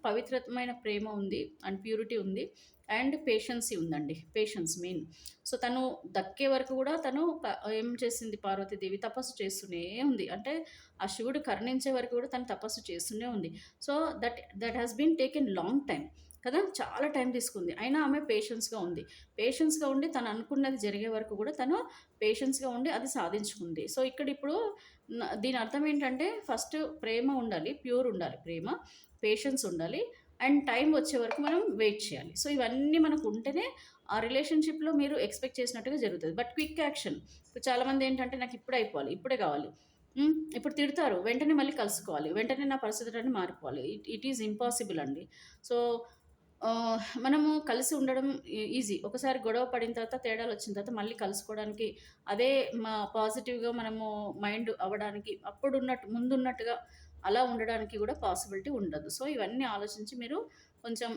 Speaker 1: పవిత్రమైన ప్రేమ ఉంది అండ్ ప్యూరిటీ ఉంది. అండ్ పేషెన్సీ ఉందండి. Patience main. సో, తను దక్కే వరకు గూడా తను ఏం చేసింది పార్వతీదేవి తపస్సు చేస్తూనే ఉంది. అంటే ఆ శివుడు కరుణించే వరకు గూడా తను తపస్సు చేస్తూనే ఉంది. So, that has been taken long time కదా! చాలా టైం తీసుకుంది. అయినా ఆమె పేషెన్స్‌గా ఉంది. పేషెన్స్‌గా ఉండి తను అనుకున్నది జరిగే వరకు గూడా తను పేషెన్స్‌గా ఉండి అది సాధించుకుంది. సో, ఇక్కడ ఇప్పుడు దీని అర్థం ఏంటంటే ఫస్ట్ ప్రేమ ఉండాలి. ప్యూర్ ఉండాలి ప్రేమ. పేషెన్స్ ఉండాలి. అండ్ టైం వచ్చే వరకు మనం వెయిట్ చేయాలి. సో, ఇవన్నీ మనకు ఉంటేనే ఆ రిలేషన్‌షిప్‌లో మీరు ఎక్స్‌పెక్ట్ చేసినట్టుగా జరుగుతది. బట్ క్విక్ యాక్షన్ ఇప్పుడు చాలామంది ఏంటంటే నాకు ఇప్పుడే అయిపోవాలి. ఇప్పుడే కావాలి. ఇప్పుడు తిడతారు. వెంటనే మళ్ళీ కలుసుకోవాలి. వెంటనే నా పరిస్థితులన్నీ మారిపోవాలి. ఇట్ ఇట్ ఈస్ ఇంపాసిబుల్ అండి. సో, మనము కలిసి ఉండడం ఈజీ. ఒకసారి గొడవ పడిన తర్వాత, తేడాలొచ్చిన తర్వాత మళ్ళీ కలుసుకోవడానికి అదే పాజిటివ్‌గా మనము మైండ్ అవ్వడానికి ముందున్నట్టుగా అలా ఉండడానికి గూడా పాసిబిలిటీ ఉండదు. సో, ఇవన్నీ ఆలోచించి మీరు కొంచెం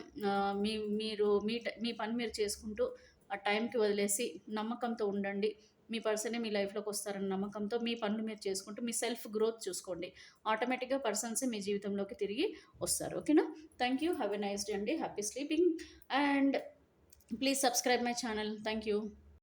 Speaker 1: మీ పని మీరు చేసుకుంటూ ఆ టైంకి వదిలేసి నమ్మకంతో ఉండండి. మీ పర్సనే మీ లైఫ్‌లోకొస్తారన్న నమ్మకంతో మీ పనులు మీరు చేసుకుంటూ మీ సెల్ఫ్ గ్రోత్ చూసుకోండి. ఆటోమేటిక్‌గా పర్సన్సే మీ జీవితంలోకి తిరిగి వస్తారు. ఓకేనా? Thank you. Have a nice day and happy sleeping. And please subscribe my channel. Thank you.